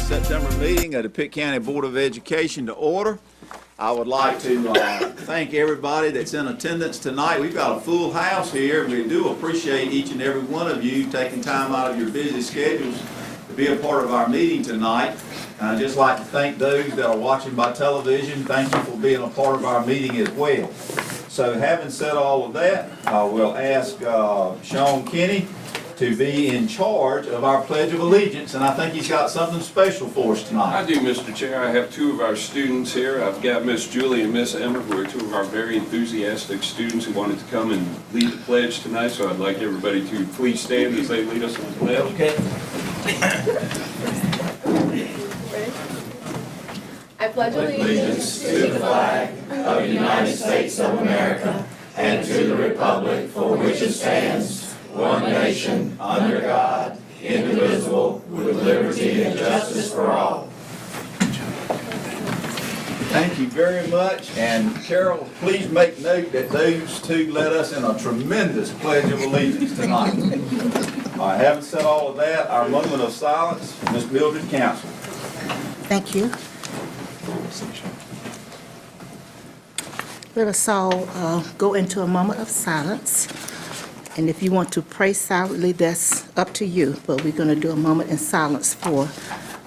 September meeting of the Pitt County Board of Education to order. I would like to thank everybody that's in attendance tonight. We've got a full house here, and we do appreciate each and every one of you taking time out of your busy schedules to be a part of our meeting tonight. And I'd just like to thank those that are watching by television. Thank you for being a part of our meeting as well. So having said all of that, I will ask Sean Kinney to be in charge of our Pledge of Allegiance, and I think he's got something special for us tonight. I do, Mr. Chair. I have two of our students here. I've got Miss Julie and Miss Emma, who are two of our very enthusiastic students who wanted to come and lead the pledge tonight, so I'd like everybody to please stand as they lead us in the pledge. Okay. I pledge allegiance to the flag of the United States of America and to the republic for which it stands, one nation, under God, indivisible, with liberty and justice for all. Thank you very much. And Carol, please make note that those two led us in a tremendous Pledge of Allegiance tonight. All right, having said all of that, our moment of silence, Ms. Mildred Council. Thank you. Let us all go into a moment of silence. And if you want to pray silently, that's up to you. But we're going to do a moment in silence for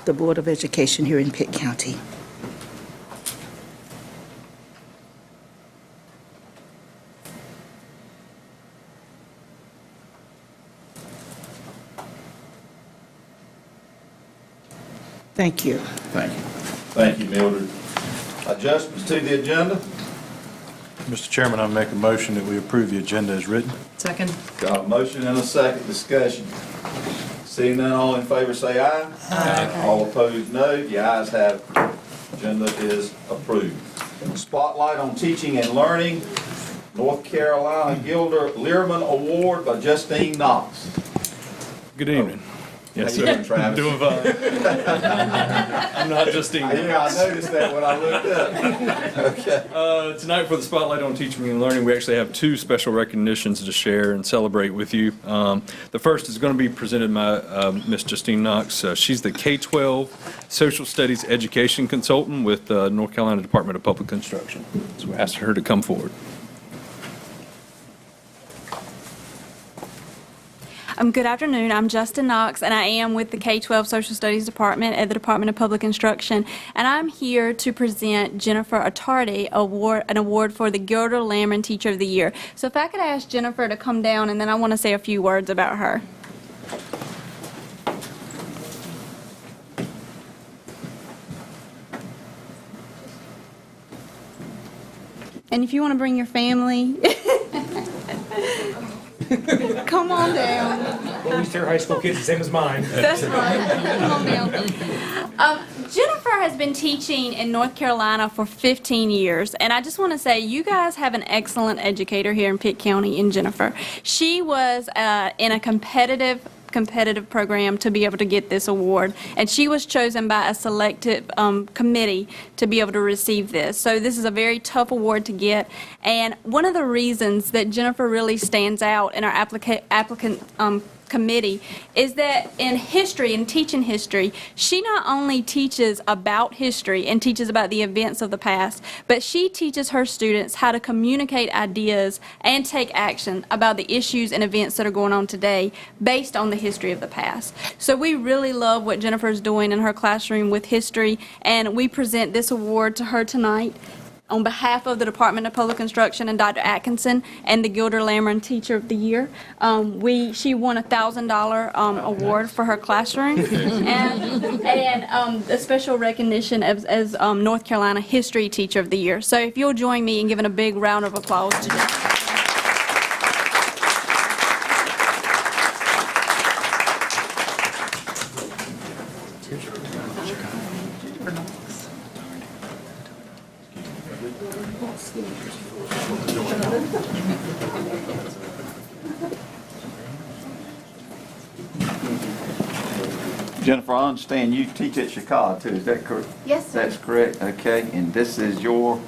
the Board of Education here in Pitt County. Thank you. Thank you. Thank you, Mildred. Adjustments to the agenda? Mr. Chairman, I make a motion that we approve the agenda as written. Second. Got a motion and a second. Discussion. Seeing none, all in favor say aye. Aye. All opposed, no. The ayes have it. Agenda is approved. Spotlight on Teaching and Learning, North Carolina Gilder Learman Award by Justine Knox. Good evening. Yes, How you doing, Travis? Doing fine. I'm not Justine. Yeah, I noticed that when I looked up. Okay. Tonight for the Spotlight on Teaching and Learning, we actually have two special recognitions to share and celebrate with you. The first is going to be presented by Miss Justine Knox. She's the K-12 Social Studies Education Consultant with the North Carolina Department of Public Instruction. So we asked her to come forward. Good afternoon. I'm Justin Knox, and I am with the K-12 Social Studies Department at the Department of Public Instruction, and I'm here to present Jennifer Attardi an award for the Gilder Lehrman Teacher of the Year. So if I could ask Jennifer to come down, and then I want to say a few words about her. And if you want to bring your family, come on down. At least her high school kids the same as mine. That's right. Come on down. Jennifer has been teaching in North Carolina for 15 years, and I just want to say you guys have an excellent educator here in Pitt County in Jennifer. She was in a competitive program to be able to get this award, and she was chosen by a selective committee to be able to receive this. So this is a very tough award to get, and one of the reasons that Jennifer really stands out in our applicant committee is that in history, in teaching history, she not only teaches about history and teaches about the events of the past, but she teaches her students how to communicate ideas and take action about the issues and events that are going on today based on the history of the past. So we really love what Jennifer is doing in her classroom with history, and we present this award to her tonight on behalf of the Department of Public Instruction and Dr. Atkinson and the Gilder Lehrman Teacher of the Year. She won a $1,000 award for her classroom and a special recognition as North Carolina History Teacher of the Year. So if you'll join me in giving a big round of applause to Jennifer. Jennifer, I understand you teach at Chicago too, is that correct? Yes, sir. That's correct, okay. And this is your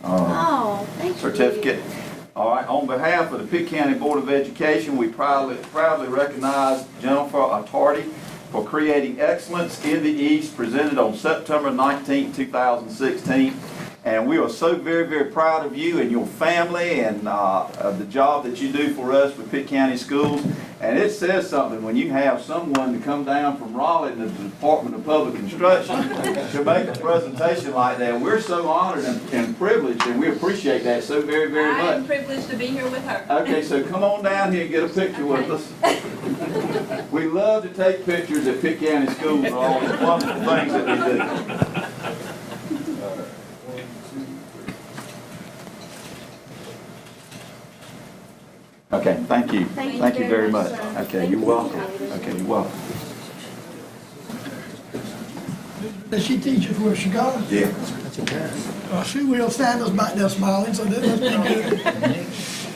Thank certificate. All right, on behalf of the Pitt County Board of Education, we proudly recognize Jennifer Attardi for creating excellence in the East, presented on September 19, 2016. And we are so very, very proud of you and your family and of the job that you do for us with Pitt County Schools. And it says something when you have someone to come down from Raleigh to the Department of Public Instruction to make a presentation like that. We're so honored and privileged, and we appreciate that so very, very much. I am privileged to be here with her. Okay, so come on down here and get a picture with us. We love to take pictures at Pitt County Schools for all the wonderful things that we do. Okay, thank you. Thank you very much. Okay, you're welcome. Okay, you're welcome. Does she teach us where she goes? Yeah. See Will Sanders back there smiling, so that must be good.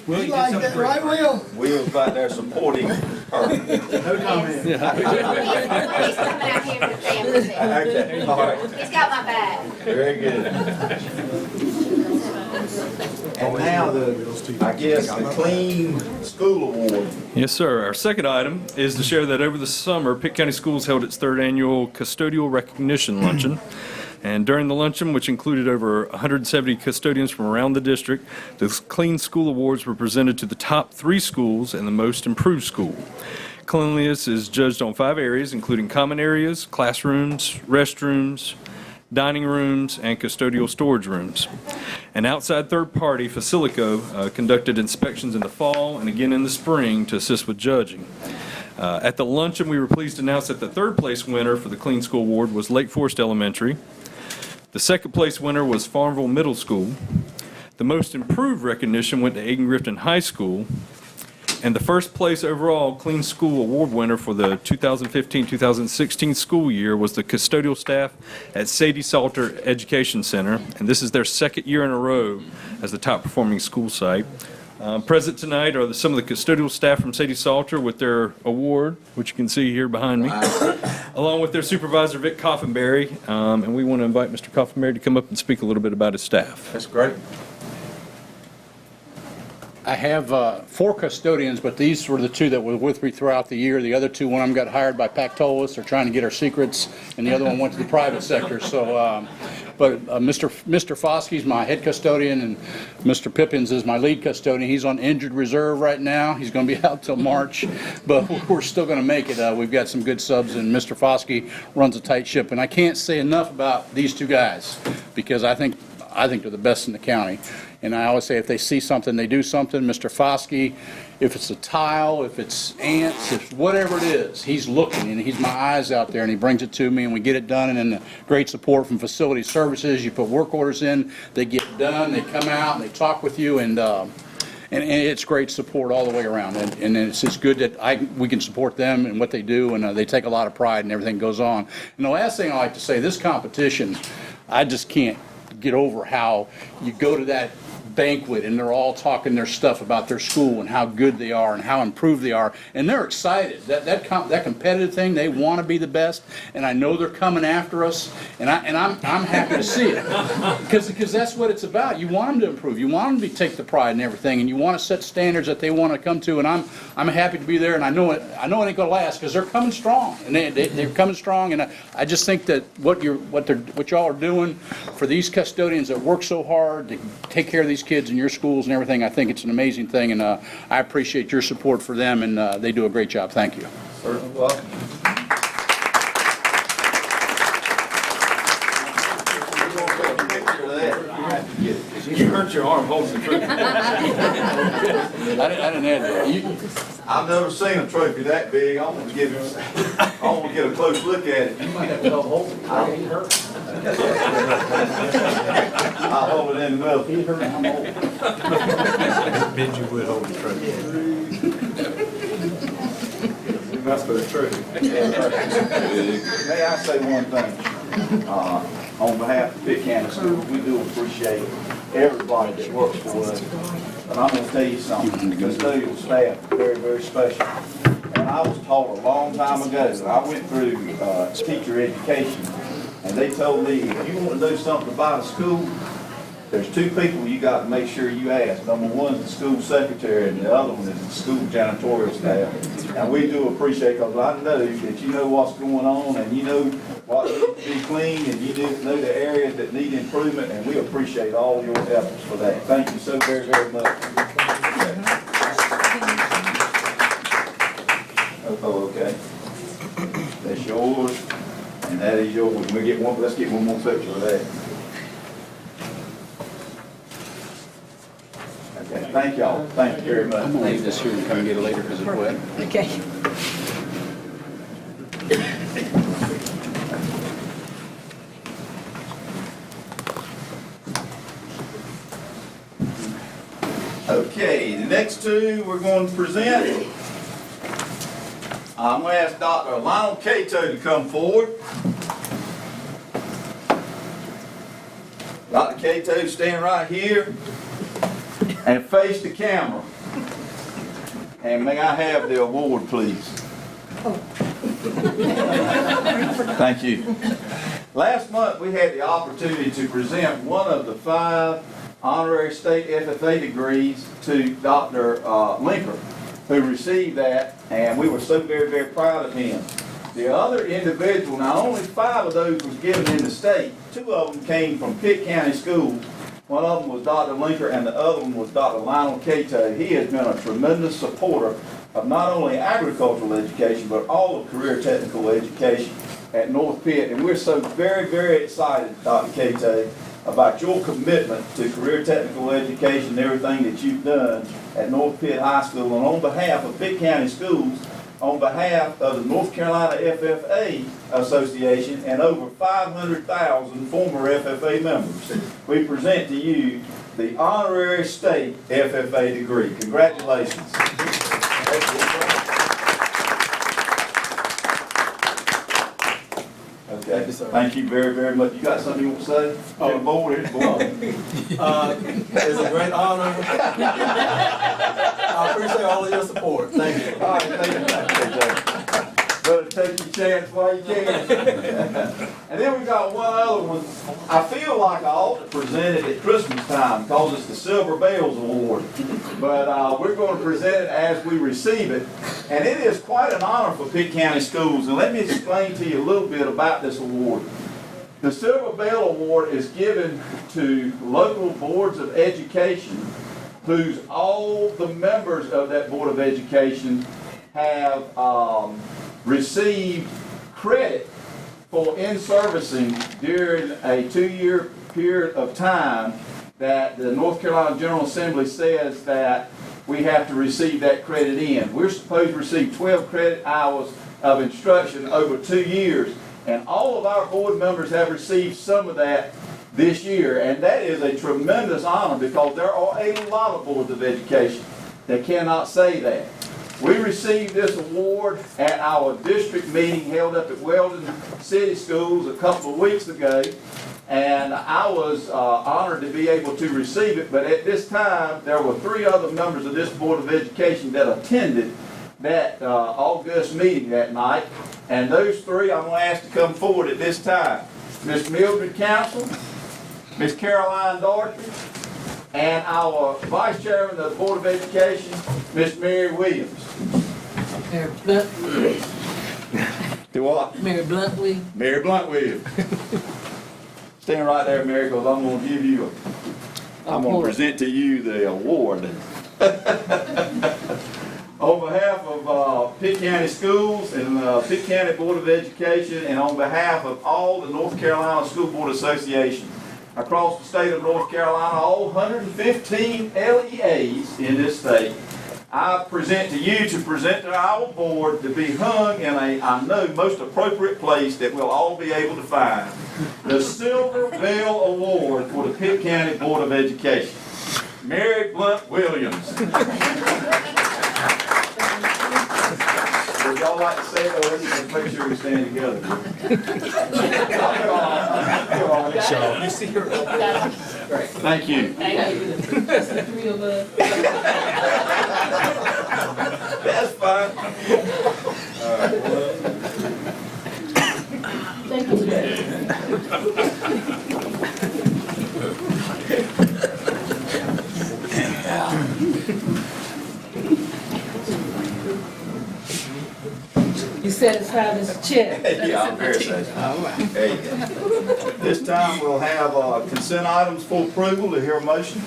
You like that, right, Will? Will's back there supporting her. No comment. He's coming out here for the family thing. Okay, all right. He's got my back. Very good. And now the Clean School Award. Yes, sir. Our second item is to share that over the summer, Pitt County Schools held its third annual Custodial Recognition Luncheon. And during the luncheon, which included over 170 custodians from around the district, the Clean School Awards were presented to the top 3 schools and the most improved school. Cleanliness is judged on 5 areas, including common areas, classrooms, restrooms, dining rooms, and custodial storage rooms. An outside third party, Facilico, conducted inspections in the fall and again in the spring to assist with judging. At the luncheon, we were pleased to announce that the third place winner for the Clean School Award was Lake Forest Elementary. The second place winner was Farmville Middle School. The most improved recognition went to Aiken-Grifton High School. And the first place overall Clean School Award winner for the 2015-2016 school year was the custodial staff at Sadie Salter Education Center. And this is their second year in a row as the top performing school site. Present tonight are some of the custodial staff from Sadie Salter with their award, which you can see here behind me, along with their supervisor, Vic Coffenberry. And we want to invite Mr. Coffenberry to come up and speak a little bit about his staff. That's great. I have 4 custodians, but these were the 2 that were with me throughout the year. The other 2, one of them got hired by Pactolus. They're trying to get our secrets, and the other one went to the private sector. So, Mr. Foskey's my head custodian, and Mr. Pippins is my lead custodian. He's on injured reserve right now. He's going to be out till March, but we're still going to make it. We've got some good subs, and Mr. Foskey runs a tight ship. And I can't say enough about these 2 guys because I think they're the best in the county. And I always say if they see something, they do something. Mr. Foskey, if it's a tile, if it's ants, if whatever it is, he's looking and he's my eyes out there and he brings it to me and we get it done. And then great support from facility services. You put work orders in, they get done, they come out and they talk with you and it's great support all the way around. And it's just good that we can support them and what they do and they take a lot of pride and everything goes on. And the last thing I like to say, this competition, I just can't get over how you go to that banquet and they're all talking their stuff about their school and how good they are and how improved they are, and they're excited. That competitive thing, they want to be the best, and I know they're coming after us, and I'm happy to see it because that's what it's about. You want them to improve, you want them to take the pride in everything, and you want to set standards that they want to come to, and I'm happy to be there, and I know it ain't going to last because they're coming strong, and they're coming strong, and I just think that what y'all are doing for these custodians that work so hard to take care of these kids in your schools and everything, I think it's an amazing thing, and I appreciate your support for them, and they do a great job. Thank you. Certainly welcome. You hurt your arm holding the trophy. I didn't add that. I've never seen a trophy that big. I want to get a close look at it. You might have to help hold it. He hurt. I'll hold it in the middle. He hurt. I'm old. Benji would hold the trophy. That's for the trophy. May I say one thing? On behalf of Pitt County Schools, we do appreciate everybody that works for us. But I'm going to tell you something. The custodial staff is very, very special. And I was taught a long time ago, I went through teacher education, and they told me, if you want to do something about a school, there's two people you got to make sure you ask. Number one is the school secretary, and the other one is the school janitorial staff. And we do appreciate, because I know that you know what's going on, and you know what needs to be clean, and you know the areas that need improvement, and we appreciate all your efforts for that. Thank you so very, very much. Oh, okay. That's yours, and that is yours. Let's get one more picture of that. Okay, thank y'all. Thank you very much. I'm gonna leave this here and come and get it later because it's wet. Okay. Okay, the next two we're going to present. I'm going to ask Dr. Lionel Cato to come forward. Dr. Cato, stand right here and face the camera. And may I have the award, please? Thank you. Last month, we had the opportunity to present one of the 5 honorary state FFA degrees to Dr. Linker, who received that, and we were so very, very proud of him. The other individual, now only 5 of those was given in the state. 2 of them came from Pitt County Schools. One of them was Dr. Linker, and the other one was Dr. Lionel Cato. He has been a tremendous supporter of not only agricultural education, but all of career technical education at North Pitt. And we're so very, very excited, Dr. Cato, about your commitment to career technical education and everything that you've done at North Pitt High School. And on behalf of Pitt County Schools, on behalf of the North Carolina FFA Association and over 500,000 former FFA members, we present to you the honorary state FFA degree. Congratulations. Okay, thank you very, very much. You got something you want to say? Oh, the board, here's the board. It's a great honor. I appreciate all of your support. Thank you. All right, thank you. Better take your chance while you can. And then we got one other one. I feel like I ought to present it at Christmas time because it's the Silver Bells Award. But we're going to present it as we receive it. And it is quite an honor for Pitt County Schools. And let me explain to you a little bit about this award. The Silver Bell Award is given to local boards of education whose all the members of that Board of Education have received credit for in-servicing during a 2-year period of time that the North Carolina General Assembly says that we have to receive that credit in. We're supposed to receive 12 credit hours of instruction over 2 years, and all of our board members have received some of that this year, and that is a tremendous honor because there are a lot of boards of education that cannot say that. We received this award at our district meeting held up at Weldon City Schools a couple of weeks ago, and I was honored to be able to receive it, but at this time there were 3 other members of this Board of Education that attended that August meeting that night, and those 3 I'm going to ask to come forward at this time. Miss Mildred Council, Miss Caroline Daughtry, and our Vice Chairman of the Board of Education, Miss Mary Williams. Mary Blunt. Do what? Mary Blunt Williams. Mary Blunt Williams. Stand right there, Mary, because I'm going to give you I'm going to present to you the award. On behalf of Pitt County Schools and Pitt County Board of Education, and on behalf of all the North Carolina School Board Association across the state of North Carolina, all 115 LEAs in this state, I present to you to present to our board to be hung in a, I know, most appropriate place that we'll all be able to find, the Silver Bell Award for the Pitt County Board of Education. Mary Blunt Williams. Would y'all like to say it, or let's make sure we stand together? You see her. Thank you. That's fine. All right. Thank you. satisfied as a chair. Yeah, I'm very satisfied. There you go. This time we'll have consent items for approval. To hear a motion?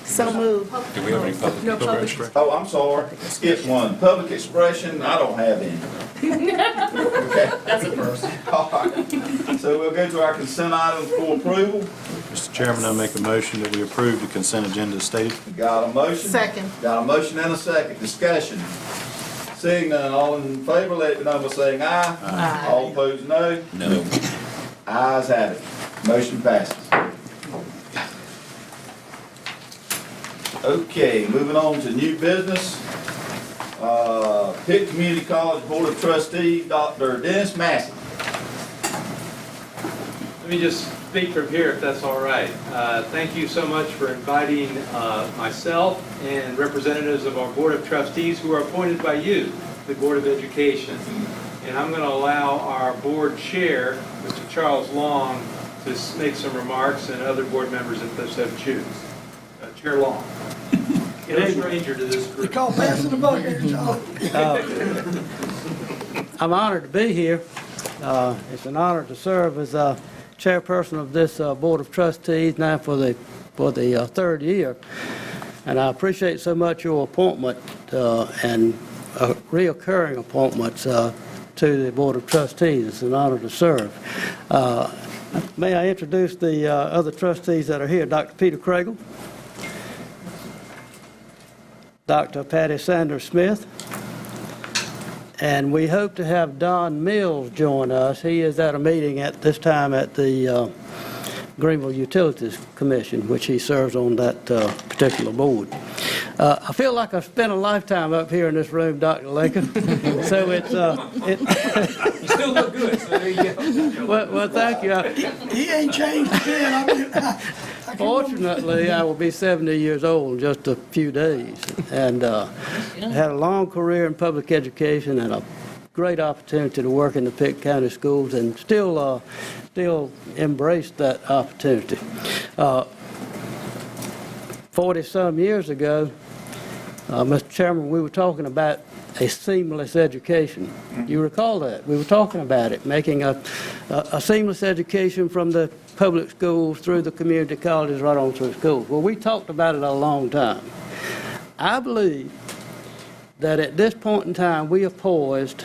So moved. Do we have any public expression? Oh, I'm sorry. Skip one. Public expression, I don't have any. Okay. That's a first. All right. So we'll go to our consent items for approval. Mr. Chairman, I make a motion that we approve the consent agenda as stated. Got a motion? Second. Got a motion and a second. Discussion. Seeing none, all in favor, let it be known by saying aye. Aye. All opposed, no. No. Ayes have it. Motion passes. Okay, moving on to new business. Pitt Community College Board of Trustees, Dr. Dennis Massey. Let me just speak from here, if that's all right. Thank you so much for inviting myself and representatives of our Board of Trustees who are appointed by you, the Board of Education. And I'm going to allow our board chair, Mr. Charles Long, to make some remarks, and other board members if they so choose. Chair Long. No stranger to this They group. call passing the buck here, Charlie. I'm honored to be here. It's an honor to serve as chairperson of this Board of Trustees now for the third year. And I appreciate so much your appointment and reoccurring appointments to the Board of Trustees. It's an honor to serve. May I introduce the other trustees that are here? Dr. Peter Craigle, Dr. Patty Sanders Smith, and we hope to have Don Mills join us. He is at a meeting at this time at the Greenville Utilities Commission, which he serves on that particular board. I feel like I've spent a lifetime up here in this room, Dr. Lincoln. So it's You still look good, so there you go. well, thank you. He ain't changed a bit. I mean, I can remember- Fortunately, I will be 70 years old in just a few days, and had a long career in public education and a great opportunity to work in the Pitt County schools, and still embrace that opportunity. 40-some years ago, Mr. Chairman, we were talking about a seamless education. You recall that? We were talking about it, making a seamless education from the public schools through the community colleges right on through schools. Well, we talked about it a long time. I believe that at this point in time, we are poised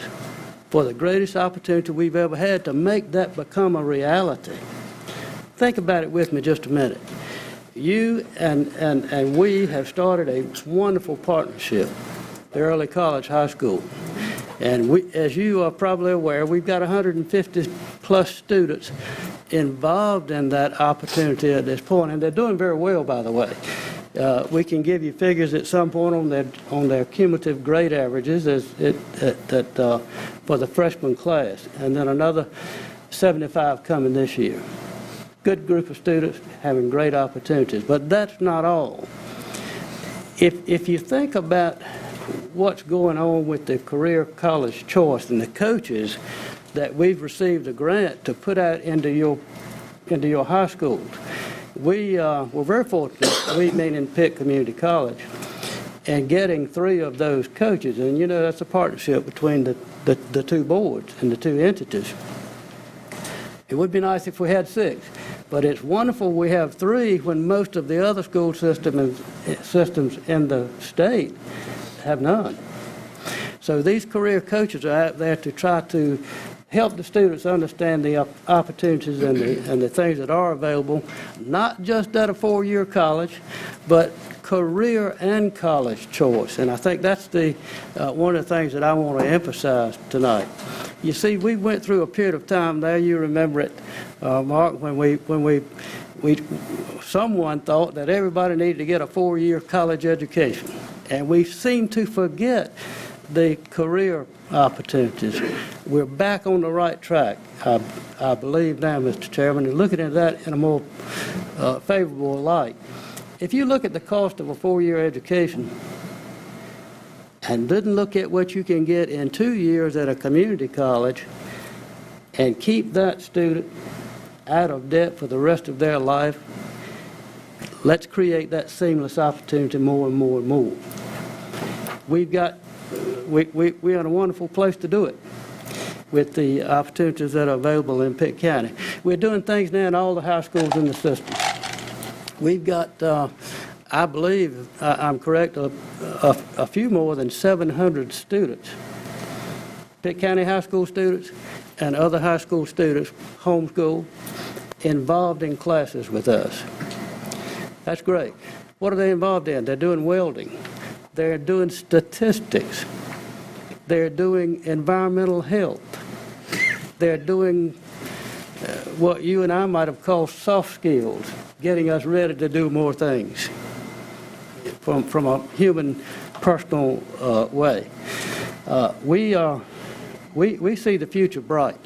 for the greatest opportunity we've ever had to make that become a reality. Think about it with me just a minute. You and we have started a wonderful partnership, the Early College High School. And we, as you are probably aware, we've got 150 plus students involved in that opportunity at this point, and they're doing very well, by the way. We can give you figures at some point on their cumulative grade averages for the freshman class, and then another 75 coming this year. Good group of students having great opportunities, but that's not all. If you think about what's going on with the career college choice and the coaches that we've received a grant to put out into your high schools, we're very fortunate, we meaning Pitt Community College, and getting 3 of those coaches, and you know that's a partnership between the two boards and the two entities. It would be nice if we had 6, but it's wonderful we have 3 when most of the other school systems in the state have none. So these career coaches are out there to try to help the students understand the opportunities and the things that are available, not just at a 4-year college, but career and college choice. And I think that's one of the things that I want to emphasize tonight. You see, we went through a period of time there, you remember it, Mark, when someone thought that everybody needed to get a 4-year college education. And we seem to forget the career opportunities. We're back on the right track, I believe now, Mr. Chairman, and looking at that in a more favorable light. If you look at the cost of a 4-year education and didn't look at what you can get in 2 years at a community college and keep that student out of debt for the rest of their life, let's create that seamless opportunity more and more and more. We're in a wonderful place to do it. with the opportunities that are available in Pitt County. We're doing things now in all the high schools in the system. We've got, I believe, I'm correct, a few more than 700 students, Pitt County high school students and other high school students, homeschool, involved in classes with us. That's great. What are they involved in? They're doing welding. They're doing statistics. They're doing environmental health. They're doing what you and I might have called soft skills, getting us ready to do more things from a human, personal way. We see the future bright.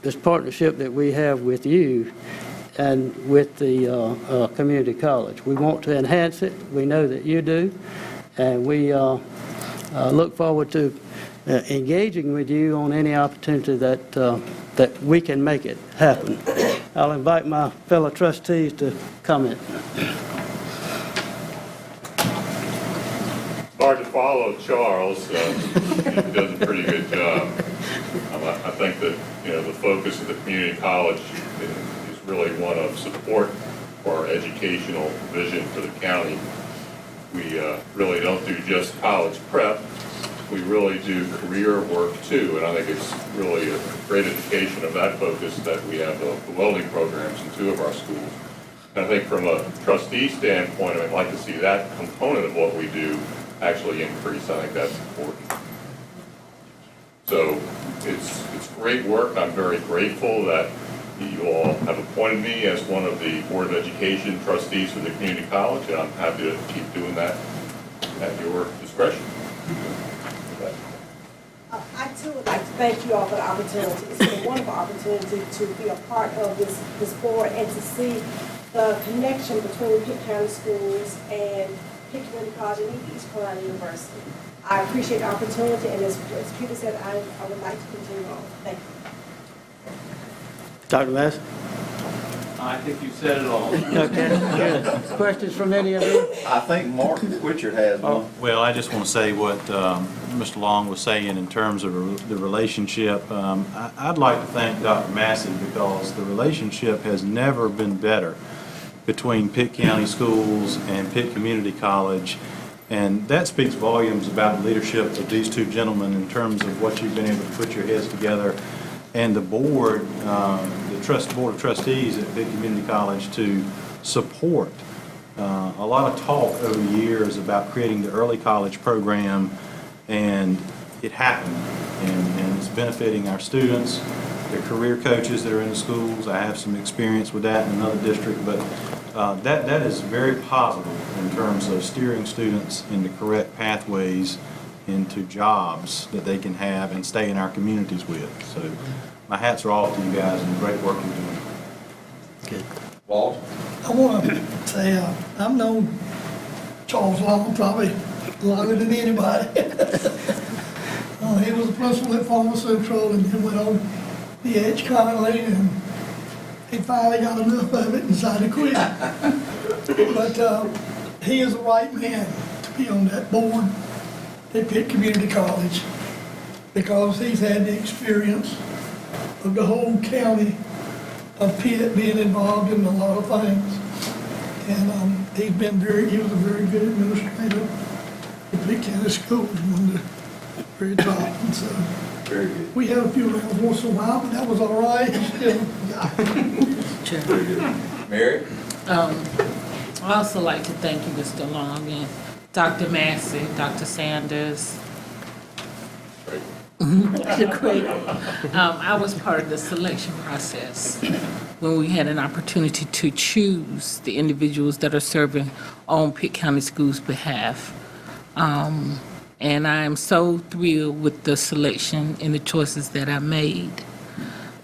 This partnership that we have with you and with the community college. We want to enhance it. We know that you do. And we look forward to engaging with you on any opportunity that we can make it happen. I'll invite my fellow trustees to comment. Hard to follow Charles. He does a pretty good job. I think that the focus of the community college is really one of support for our educational vision for the county. We really don't do just college prep. We really do career work too, and I think it's really a great indication of that focus that we have the welding programs in 2 of our schools. And I think from a trustee standpoint, I'd like to see that component of what we do actually increase. I think that's important. So it's great work. I'm very grateful that you all have appointed me as one of the Board of Education trustees for the community college, and I'm happy to keep doing that at your discretion. I too would like to thank you all for the opportunity. It's been a wonderful opportunity to be a part of this board and to see the connection between Pitt County schools and Pitt Community College and even East Carolina University. I appreciate the opportunity, and as Peter said, I would like to continue on. Thank you. Dr. Mass? I think you said it all. Okay, good. Questions from any of you? I think Mark Twitchard has one. Well, I just want to say what Mr. Long was saying in terms of the relationship. I'd like to thank Dr. Massey because the relationship has never been better between Pitt County Schools and Pitt Community College. And that speaks volumes about the leadership of these 2 gentlemen in terms of what you've been able to put your heads together. And the board, Board of Trustees at Pitt Community College to support a lot of talk over the years about creating the early college program, and it happened. And it's benefiting our students, the career coaches that are in the schools. I have some experience with that in another district, but that is very positive in terms of steering students in the correct pathways into jobs that they can have and stay in our communities with. So my hats are off to you guys and the great work you're doing. Good. Walt? I want to say, I've known Charles Long probably longer than anybody. He was a principal at Pharmaceutical and then went on BH Conley, and he finally got enough of it and decided to quit. But he is the right man to be on that board at Pitt Community College because he's had the experience of the whole county of Pitt being involved in a lot of things. And he was a very good administrator at Pitt County Schools, one of the very top. And so Very good. we had a few rounds once in a while, but that was all right. Very good. Mary? I also like to thank you, Mr. Long, and Dr. Massey, Dr. Sanders. Great. I was part of the selection process when we had an opportunity to choose the individuals that are serving on Pitt County Schools' behalf. And I am so thrilled with the selection and the choices that I made.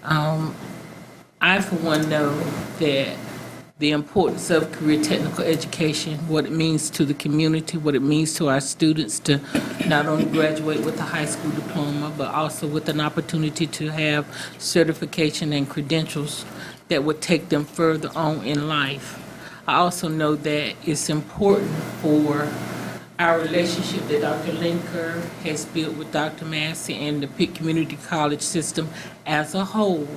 I, for one, know that the importance of career technical education, what it means to the community, what it means to our students to not only graduate with a high school diploma, but also with an opportunity to have certification and credentials that would take them further on in life. I also know that it's important for our relationship that Dr. Linker has built with Dr. Massey and the Pitt Community College system as a whole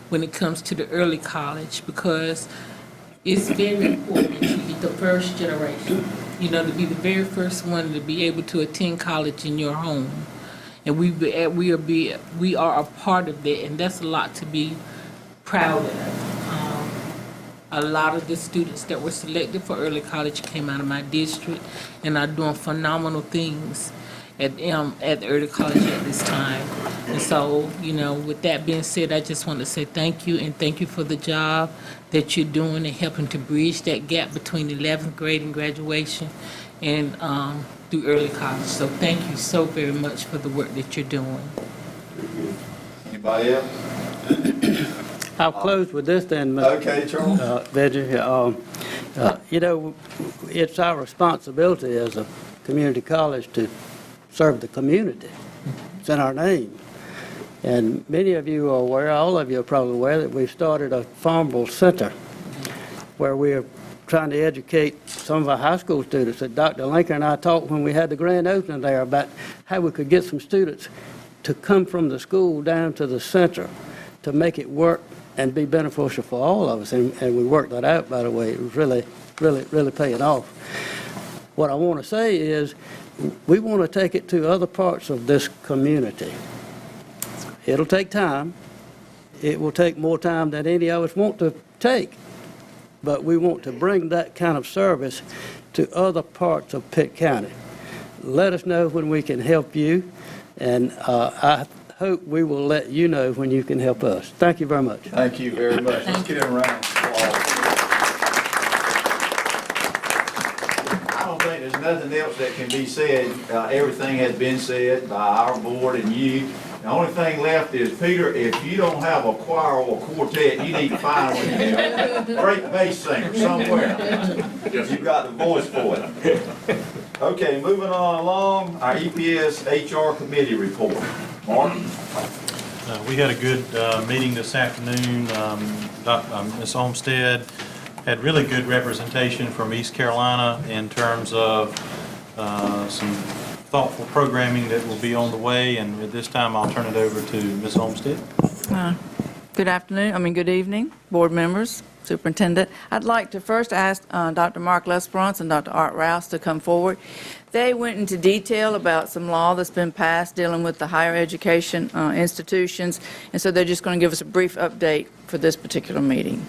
when it comes to the early college, because it's very important that you get the first generation, to be the very first one to be able to attend college in your home. And we are a part of that, and that's a lot to be proud of. A lot of the students that were selected for early college came out of my district and are doing phenomenal things at the early college at this time. And so, with that being said, I just want to say thank you, and thank you for the job that you're doing and helping to bridge that gap between 11th grade and graduation and through early college. So thank you so very much for the work that you're doing. Anybody else? I'll close with this then, Okay, Charles. Veggie. It's our responsibility as a community college to serve the community. It's in our name. And many of you are aware, all of you are probably aware, that we've started a Farmville Center where we're trying to educate some of our high school students. That Dr. Linker and I talked when we had the grand opening there about how we could get some students to come from the school down to the center to make it work and be beneficial for all of us. And we worked that out, by the way. It was really paying off. What I want to say is we want to take it to other parts of this community. It'll take time. It will take more time than any of us want to take. But we want to bring that kind of service to other parts of Pitt County. Let us know when we can help you, and I hope we will let you know when you can help us. Thank you very much. Thank you very much. Let's get him around. I don't think there's nothing else that can be said. Everything has been said by our board and you. The only thing left is, Peter, if you don't have a choir or a quartet, you need to find one. A great bass singer somewhere. You've got the voice for it. Okay, moving on along, our EPS HR committee report. Mark? We had a good meeting this afternoon. Ms. Olmstead had really good representation from East Carolina in terms of some thoughtful programming that will be on the way, and at this time I'll turn it over to Ms. Olmstead. Good evening, board members, superintendent. I'd like to first ask Dr. Mark Lesperance and Dr. Art Rouse to come forward. They went into detail about some law that's been passed dealing with the higher education institutions, and so they're just going to give us a brief update for this particular meeting.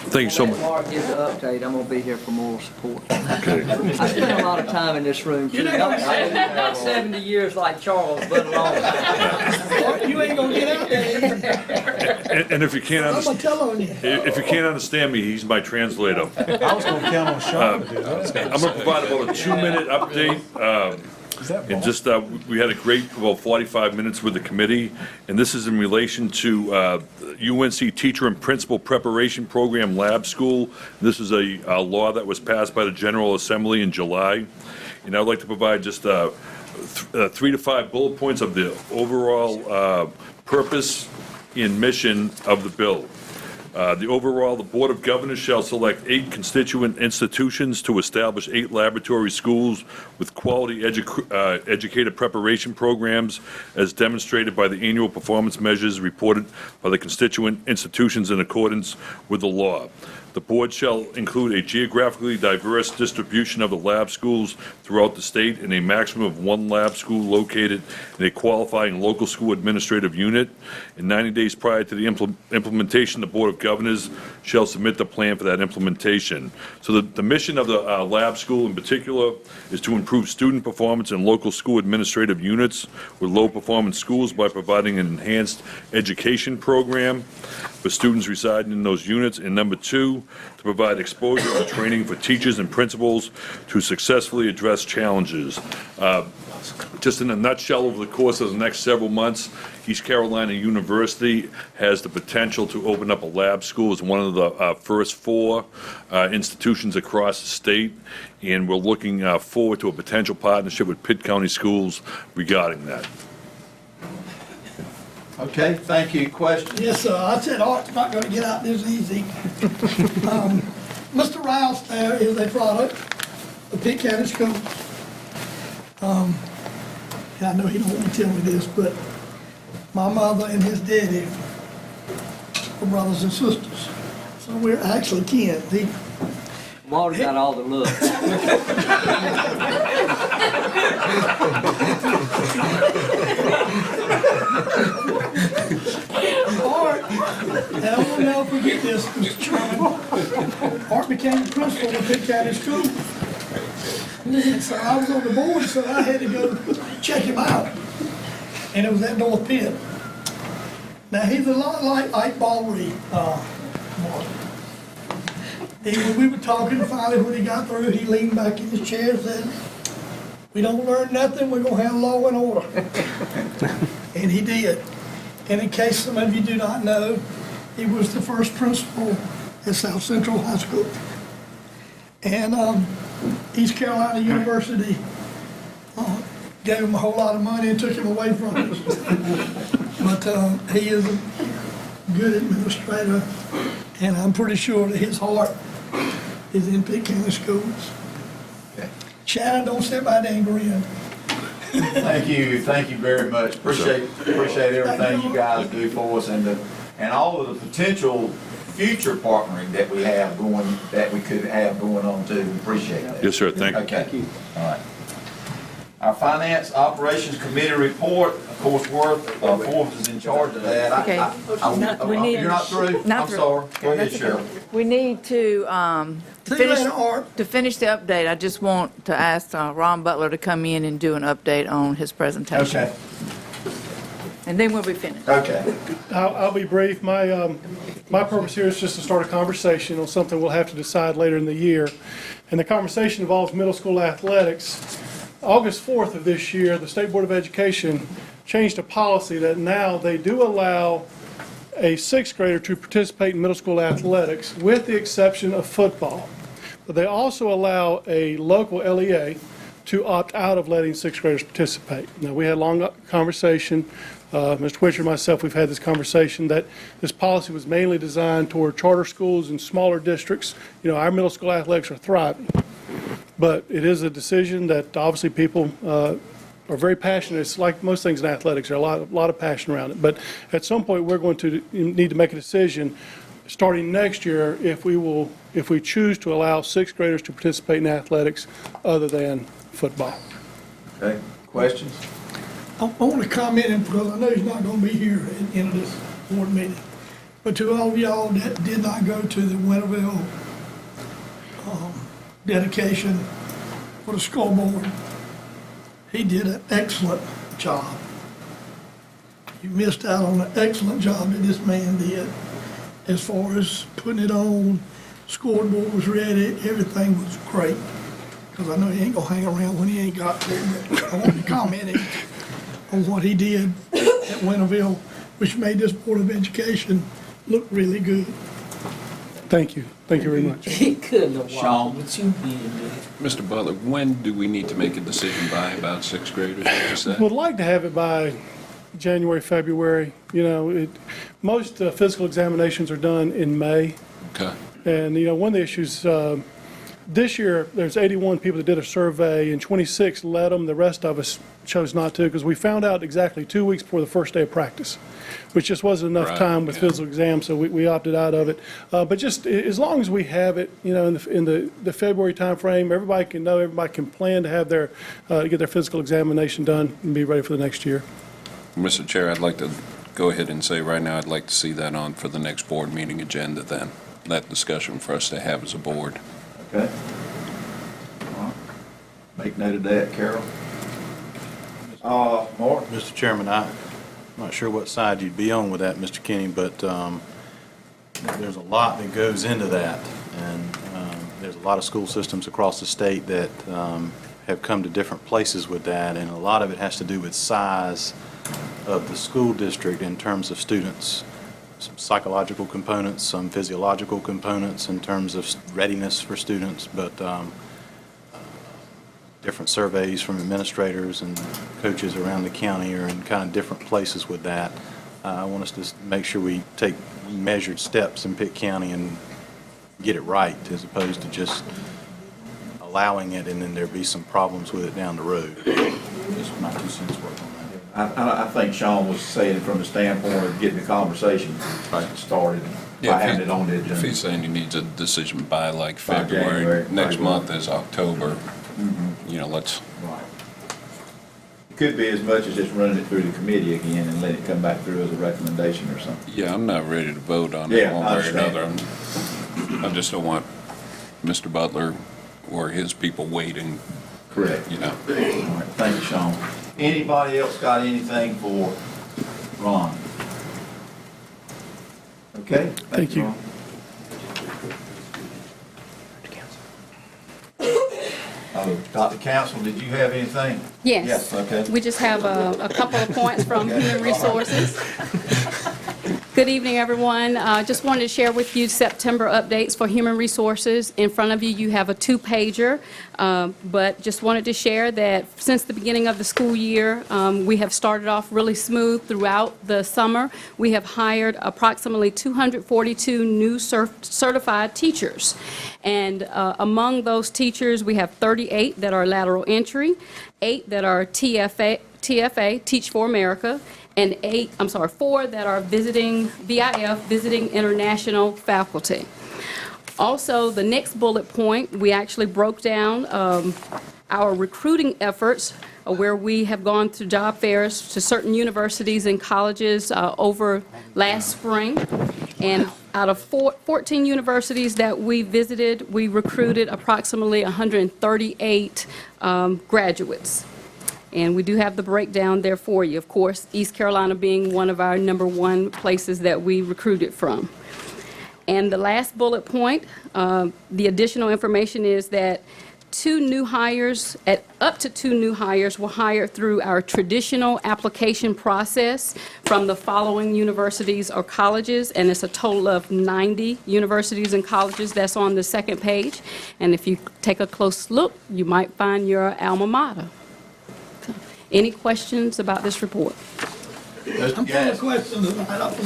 Thank you so much. Mark gives an update. I'm going to be here for moral support. Okay. I spent a lot of time in this room, too. Not 70 years like Charles, but a long time. You ain't gonna get out there. And if you can't understand me, he's my translator. I was going to count on Sean to do that. I'm going to provide about a 2-minute update. And just, we had a great, 45 minutes with the committee, and this is in relation to UNC Teacher and Principal Preparation Program Lab School. This is a law that was passed by the General Assembly in July, and I'd like to provide just 3 to 5 bullet points of the overall purpose and mission of the bill. The Board of Governors shall select 8 constituent institutions to establish 8 laboratory schools with quality educator preparation programs as demonstrated by the annual performance measures reported by the constituent institutions in accordance with the law. The board shall include a geographically diverse distribution of the lab schools throughout the state and a maximum of 1 lab school located in a qualifying local school administrative unit. In 90 days prior to the implementation, the Board of Governors shall submit the plan for that implementation. So the mission of the lab school in particular is to improve student performance in local school administrative units with low-performance schools by providing an enhanced education program for students residing in those units. And number 2, to provide exposure and training for teachers and principals to successfully address challenges. Just in a nutshell, over the course of the next several months, East Carolina University has the potential to open up a lab school as one of the first 4 institutions across the state, and we're looking forward to a potential partnership with Pitt County Schools regarding that. Okay, thank you. Question? Yes, sir. I said Art's not gonna get out this easy. Mr. Rouse there is a product of Pitt County Schools. I know he don't want to tell me this, but my mother and his daddy were brothers and sisters. So we're actually kin. Walter got all the love. Art, and I will never forget this, Mr. Chairman. Art became the principal of Pitt County Schools. And so I was on the board, so I had to go check him out. And it was at North Pitt. Now, he's a lot like Ike Baldry, Mark. And when we were talking, finally, when he got through, he leaned back in his chair and said, "We don't learn nothing, we're gonna have law and order." And he did. And in case some of you do not know, he was the first principal at South Central High School. And East Carolina University gave him a whole lot of money and took him away from us. But he is a good administrator, and I'm pretty sure that his heart is in Pitt County Schools. Shannon, don't sit by there and grin. Thank you very much. Appreciate everything you guys do for us and all of the potential future partnering that we have going, that we could have going on too. We appreciate that. Yes, sir. Thank you. Okay. All right. Our Finance Operations Committee report, of course, Forbes is in charge of that. Okay. You're not through? I'm sorry. Go ahead, Cheryl. We need to finish the update. I just want to ask Ron Butler to come in and do an update on his presentation. Okay. And then we'll be finished. Okay. I'll be brief. My purpose here is just to start a conversation on something we'll have to decide later in the year. And the conversation involves middle school athletics. August 4th of this year, the State Board of Education changed a policy that now they do allow a sixth grader to participate in middle school athletics with the exception of football. But they also allow a local LEA to opt out of letting sixth graders participate. Now, we had a long conversation. Mr. Twitcher and myself, we've had this conversation that this policy was mainly designed toward charter schools and smaller districts. You know, our middle school athletics are thriving. But it is a decision that obviously people are very passionate. It's like most things in athletics, there's a lot of passion around it. But at some point, we're going to need to make a decision starting next year if we choose to allow sixth graders to participate in athletics other than football. Okay. Questions? I want to comment in because I know he's not going to be here at the end of this board meeting. But to all of y'all that did not go to the Winterville dedication for the scoreboard, he did an excellent job. You missed out on an excellent job that this man did as far as putting it on, scoreboard was ready, everything was great. Because I know he ain't gonna hang around when he ain't got there, but I want to comment on what he did at Winterville, which made this Board of Education look really good. Thank you. Thank you very much. He couldn't have Sean. walked, but you did. Mr. Butler, when do we need to make a decision by about sixth graders, would you say? Would like to have it by January, February. You know, most physical examinations are done in May. Okay. And, you know, one of the issues, this year, there's 81 people that did a survey, and 26 let them. The rest of us chose not to, because we found out exactly 2 weeks before the first day of practice, which just wasn't enough Right, time with yeah. physical exams, so we opted out of it. But just as long as we have it, you know, in the February timeframe, everybody can know, everybody can plan to have their, get their physical examination done and be ready for the next year. Mr. Chair, I'd like to go ahead and say right now, I'd like to see that on for the next board meeting agenda then, that discussion for us to have as a board. Okay. All right. Make note of that, Carol. Mark? Mr. Chairman, I'm not sure what side you'd be on with that, Mr. Kenny, but there's a lot that goes into that. And there's a lot of school systems across the state that have come to different places with that. And a lot of it has to do with size of the school district in terms of students. Some psychological components, some physiological components in terms of readiness for students, but different surveys from administrators and coaches around the county are in kind of different places with that. I want us to make sure we take measured steps in Pitt County and get it right, as opposed to just allowing it and then there be some problems with it down the road. Just my 2 cents worth on that. I think Sean was saying it from the standpoint of getting the conversation started by having it on the agenda. If he's saying he needs a decision by like By February, January, next right. month is October, you know, let's, Right. It could be as much as just running it through the committee again and let it come back through as a recommendation or something. yeah, I'm not ready to vote on it Yeah, one I way or understand. another. I just don't want Mr. Butler or his people waiting, Correct. you know. All right, thank you, Sean. Anybody else got anything for Ron? Okay. Thank you. Ron. Dr. Council, did you have anything? Yes. Yes, okay. We just have a couple of points from Human Resources. Good evening, everyone. Just wanted to share with you September updates for Human Resources. In front of you, you have a 2-pager, but just wanted to share that since the beginning of the school year, we have started off really smooth throughout the summer. We have hired approximately 242 new certified teachers. And among those teachers, we have 38 that are lateral entry, 8 that are TFA, Teach for America, and 4 that are visiting VIF, visiting international faculty. Also, the next bullet point, we actually broke down our recruiting efforts where we have gone to job fairs to certain universities and colleges over last spring. And out of 14 universities that we visited, we recruited approximately 138 graduates. And we do have the breakdown there for you. Of course, East Carolina being one of our 2 places that we recruited from. And the last bullet point, the additional information is that up to 2 new hires were hired through our traditional application process from the following universities or colleges, and it's a total of 90 universities and colleges that's on the second page. And if you take a close look, you might find your alma mater. Any questions about this report? I'm full of questions tonight.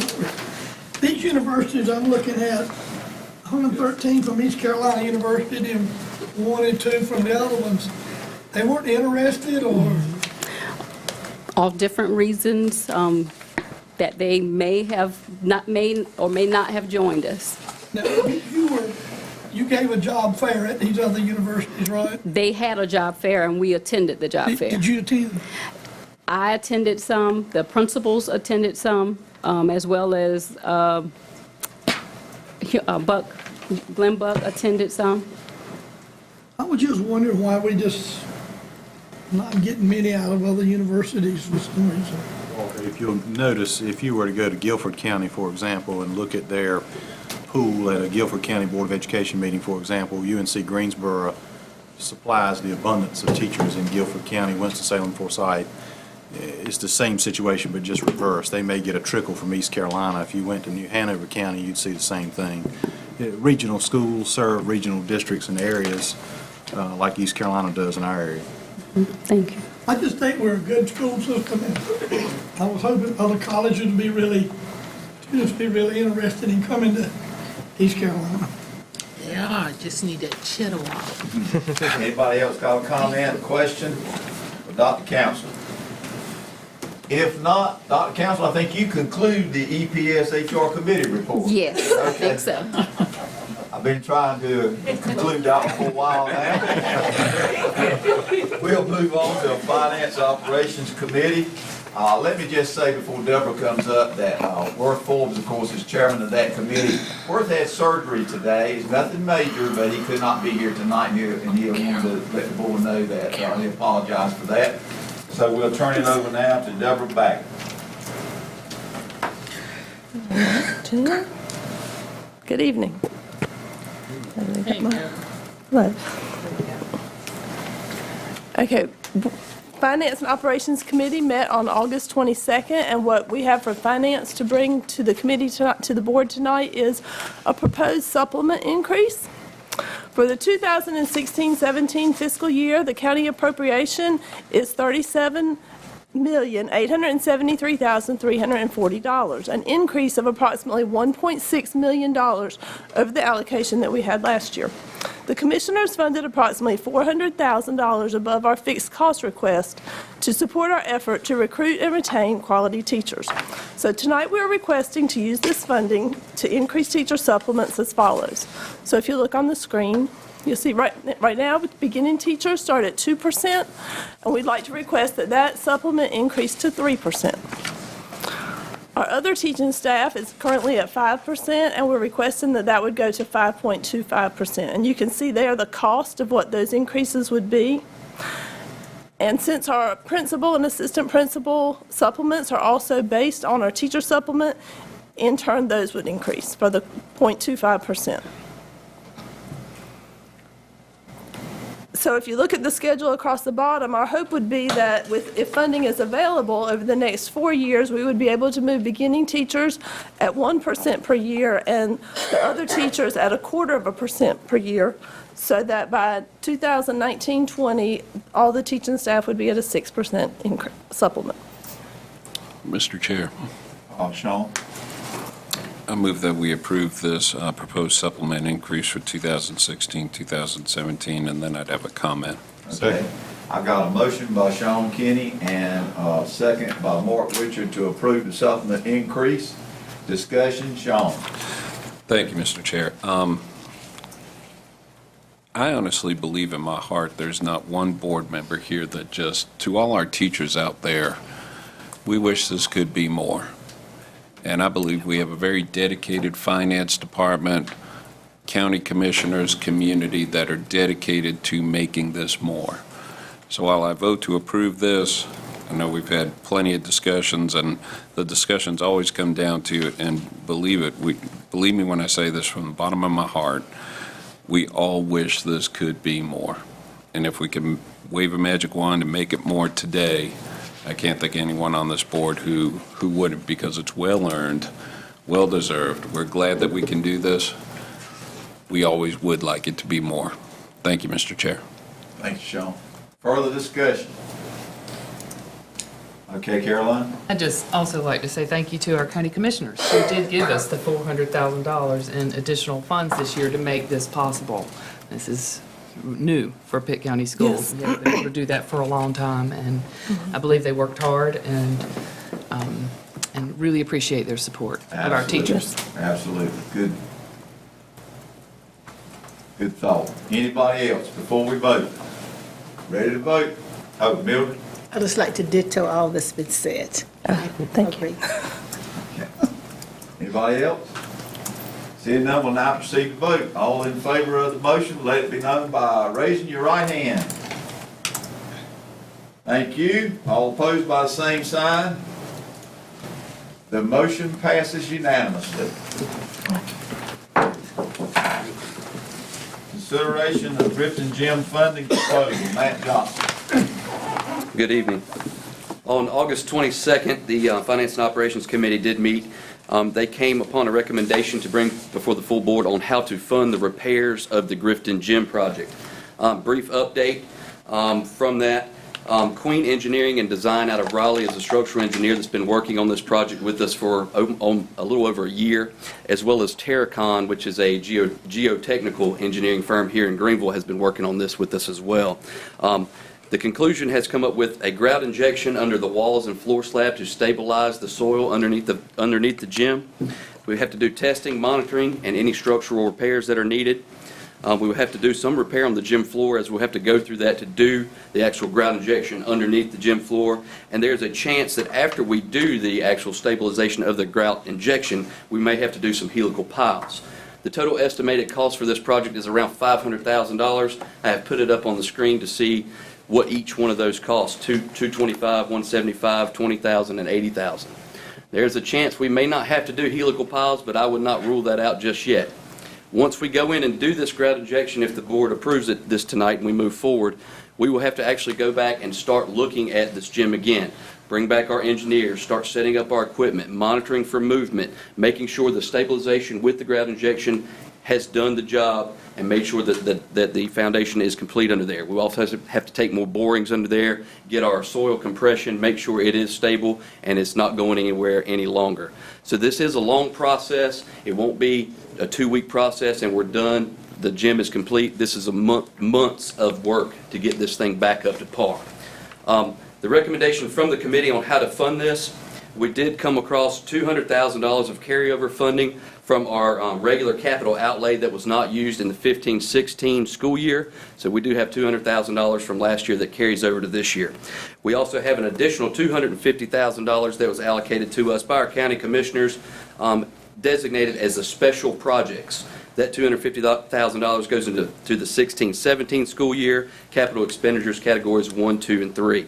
These universities I'm looking at, 113 from East Carolina University and 1 and 2 from the other ones, they weren't interested or? All different reasons that they may not have joined us. Now, you gave a job fair at these other universities, right? They had a job fair and we attended the job fair. Did you attend? I attended some, the principals attended some, as well as Glenn Buck attended some. I was just wondering why we just not getting many out of other universities for some reason. If you'll notice, if you were to go to Guilford County, for example, and look at their pool at a Guilford County Board of Education meeting, for example, UNC Greensboro supplies the abundance of teachers in Guilford County, Winston-Salem, Forsyth. It's the same situation, but just reversed. They may get a trickle from East Carolina. If you went to New Hanover County, you'd see the same thing. Regional schools serve regional districts and areas like East Carolina does in our area. Thank you. I just think we're a good school system, and I was hoping other colleges would be really interested in coming to East Carolina. Yeah, just need that cheddar walk. Anybody else got a comment, a question for Dr. Council? If not, Dr. Council, I think you conclude the EPS HR committee report. Yes, I think so. I've been trying to conclude that one for a while now. We'll move on to Finance Operations Committee. Let me just say before Deborah comes up that Worth Forbes, of course, is chairman of that committee. Worth had surgery today. It's nothing major, but he could not be here tonight, and he wanted to let the board know that. He apologized for that. So we'll turn it over now to Deborah Back. Good evening. Okay, Finance and Operations Committee met on August 22nd, and what we have for finance to bring to the committee to the board tonight is a proposed supplement increase. For the 2016-17 fiscal year, the county appropriation is $1,873,340, an increase of approximately $1.6 million over the allocation that we had last year. The Commissioners funded approximately $400,000 above our fixed cost request to support our effort to recruit and retain quality teachers. So tonight we are requesting to use this funding to increase teacher supplements as follows. So if you look on the screen, you'll see right now, beginning teachers start at 2%, and we'd like to request that that supplement increase to 3%. Our other teaching staff is currently at 5%, and we're requesting that that would go to 5.25%. And you can see there the cost of what those increases would be. And since our principal and assistant principal supplements are also based on our teacher supplement, in turn, those would increase for the 0.25%. So if you look at the schedule across the bottom, our hope would be that if funding is available over the next 4 years, we would be able to move beginning teachers at 1% per year and the other teachers at 0.25% per year, so that by 2019-20, all the teaching staff would be at a 6% supplement. Mr. Chair, Sean? I move that we approve this proposed supplement increase for 2016-2017, and then I'd have a comment. Okay. I've got a motion by Sean Kenny and a second by Mark Richard to approve the supplement increase. Discussion, Sean. Thank you, Mr. Chair. I honestly believe in my heart there's not one board member here that just, to all our teachers out there, we wish this could be more. And I believe we have a very dedicated finance department, county commissioners, community that are dedicated to making this more. So while I vote to approve this, I know we've had plenty of discussions, and the discussions always come down to, and believe me when I say this from the bottom of my heart, we all wish this could be more. And if we can wave a magic wand and make it more today, I can't think of anyone on this board who wouldn't, because it's well-earned, well-deserved. We're glad that we can do this. We always would like it to be more. Thank you, Mr. Chair. Thank you, Sean. Further discussion? Okay, Caroline? I'd just also like to say thank you to our county commissioners who did give us the $400,000 in additional funds this year to make this possible. This is new for Pitt County Schools. Yes. They were able to do that for a long time, and I believe they worked hard and really appreciate their support of our teachers. Absolutely. Good thought. Anybody else before we vote? Ready to vote? Oh, Mildred? I'd just like to ditto all that's been said. Thank you. Anybody else? Seeing none, we'll now proceed to vote. All in favor of the motion, let it be known by raising your right hand. Thank you. All opposed by the same sign. The motion passes unanimously. Consideration of Grifton Gym funding proposal. Matt Johnson. Good evening. On August 22nd, the Finance and Operations Committee did meet. They came upon a recommendation to bring before the full board on how to fund the repairs of the Grifton Gym project. Brief update from that. Queen Engineering and Design out of Raleigh is a structural engineer that's been working on this project with us for a little over a year, as well as Terracon, which is a geotechnical engineering firm here in Greenville, has been working on this with us as well. The conclusion has come up with a grout injection under the walls and floor slab to stabilize the soil underneath the gym. We have to do testing, monitoring, and any structural repairs that are needed. We will have to do some repair on the gym floor, as we'll have to go through that to do the actual grout injection underneath the gym floor. And there's a chance that after we do the actual stabilization of the grout injection, we may have to do some helical piles. The total estimated cost for this project is around $500,000. I have put it up on the screen to see what each one of those costs: $225,000, $175,000, $20,000, and $80,000. There's a chance we may not have to do helical piles, but I would not rule that out just yet. Once we go in and do this grout injection, if the board approves it this tonight and we move forward, we will have to actually go back and start looking at this gym again. Bring back our engineers, start setting up our equipment, monitoring for movement, making sure the stabilization with the grout injection has done the job and made sure that the foundation is complete under there. We also have to take more borings under there, get our soil compression, make sure it is stable and it's not going anywhere any longer. So this is a long process. It won't be a 2-week process and we're done. The gym is complete. This is a months of work to get this thing back up to par. The recommendation from the committee on how to fund this, we did come across $200,000 of carryover funding from our regular capital outlay that was not used in the 15-16 school year. So we do have $200,000 from last year that carries over to this year. We also have an additional $250,000 that was allocated to us by our county commissioners, designated as a special projects. That $250,000 goes into the 16-17 school year, capital expenditures categories 1, 2, and 3.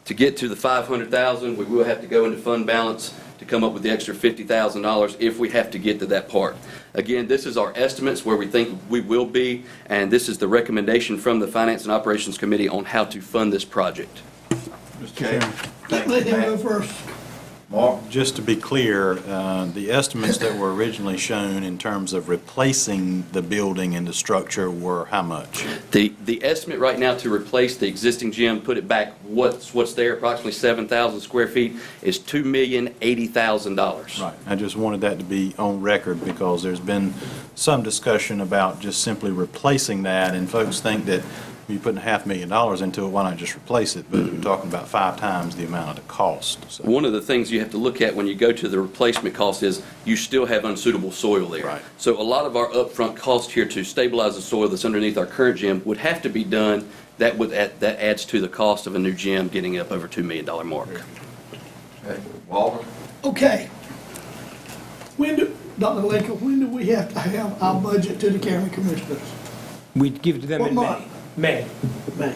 To get to the $500,000, we will have to go into fund balance to come up with the extra $50,000 if we have to get to that part. Again, this is our estimates where we think we will be, and this is the recommendation from the Finance and Operations Committee on how to fund this project. Mr. Chairman. Let him go first. Mark, just to be clear, the estimates that were originally shown in terms of replacing the building and the structure were how much? The estimate right now to replace the existing gym, put it back what's there, approximately 7,000 square feet, is $2,080,000. Right. I just wanted that to be on record because there's been some discussion about just simply replacing that, and folks think that you're putting $500,000 into it, why not just replace it? But we're talking about 5 times the amount of the cost. So. One of the things you have to look at when you go to the replacement cost is you still have unsuitable soil there. Right. So a lot of our upfront cost here to stabilize the soil that's underneath our current gym would have to be done. That adds to the cost of a new gym getting up over $2 million mark. Okay. Walter? Okay. Dr. Laker, when do we have to have our budget to the county commissioners? We give it to them What in May. month? May. May.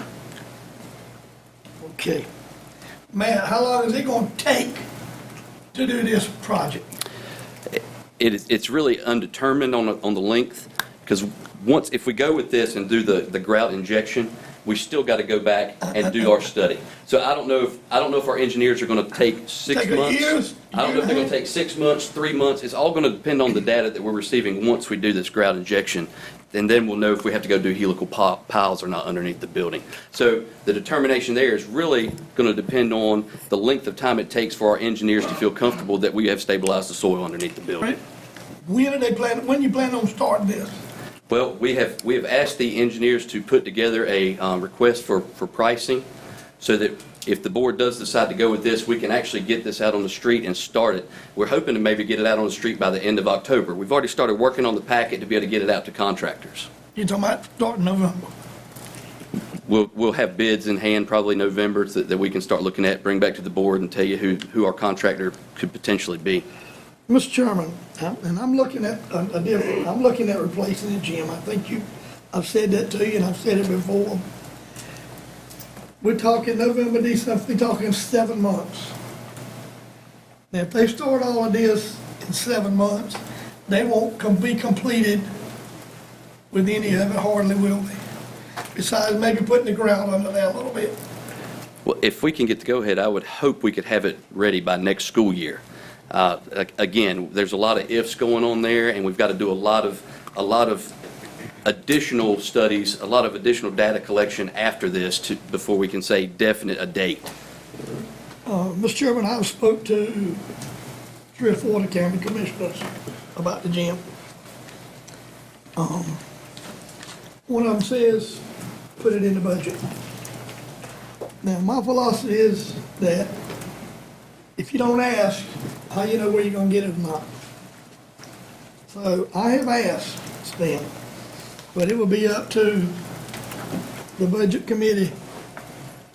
Okay. Man, how long is it going to take to do this project? It's really undetermined on the length, because if we go with this and do the grout injection, we still got to go back and do our study. So I don't know if our engineers are going to take 6 months. Years? I don't know if they're going to take 6 months, 3 months. It's all going to depend on the data that we're receiving once we do this grout injection. And then we'll know if we have to go do helical piles or not underneath the building. So the determination there is really going to depend on the length of time it takes for our engineers to feel comfortable that we have stabilized the soil underneath the building. When you plan on starting this? Well, we have asked the engineers to put together a request for pricing so that if the board does decide to go with this, we can actually get this out on the street and start it. We're hoping to maybe get it out on the street by the end of October. We've already started working on the packet to be able to get it out to contractors. You're talking about starting November? We'll have bids in hand probably November that we can start looking at, bring back to the board and tell you who our contractor could potentially be. Mr. Chairman, and I'm looking at I'm looking at replacing the gym. I think I've said that to you and I've said it before. We're talking November, December, we're talking 7 months. Now, if they start all of this in 7 months, they won't be completed with any of it, hardly will be. Besides maybe putting the ground under there a little bit. Well, if we can get the go-ahead, I would hope we could have it ready by next school year. Again, there's a lot of ifs going on there, and we've got to do a lot of additional studies, a lot of additional data collection after this before we can say definite a date. Mr. Chairman, I spoke to 3 or 4 of the county commissioners about the gym. One of them says, put it in the budget. Now, my philosophy is that if you don't ask, how you know where you're going to get it or not? So I have asked Stan, but it will be up to the budget committee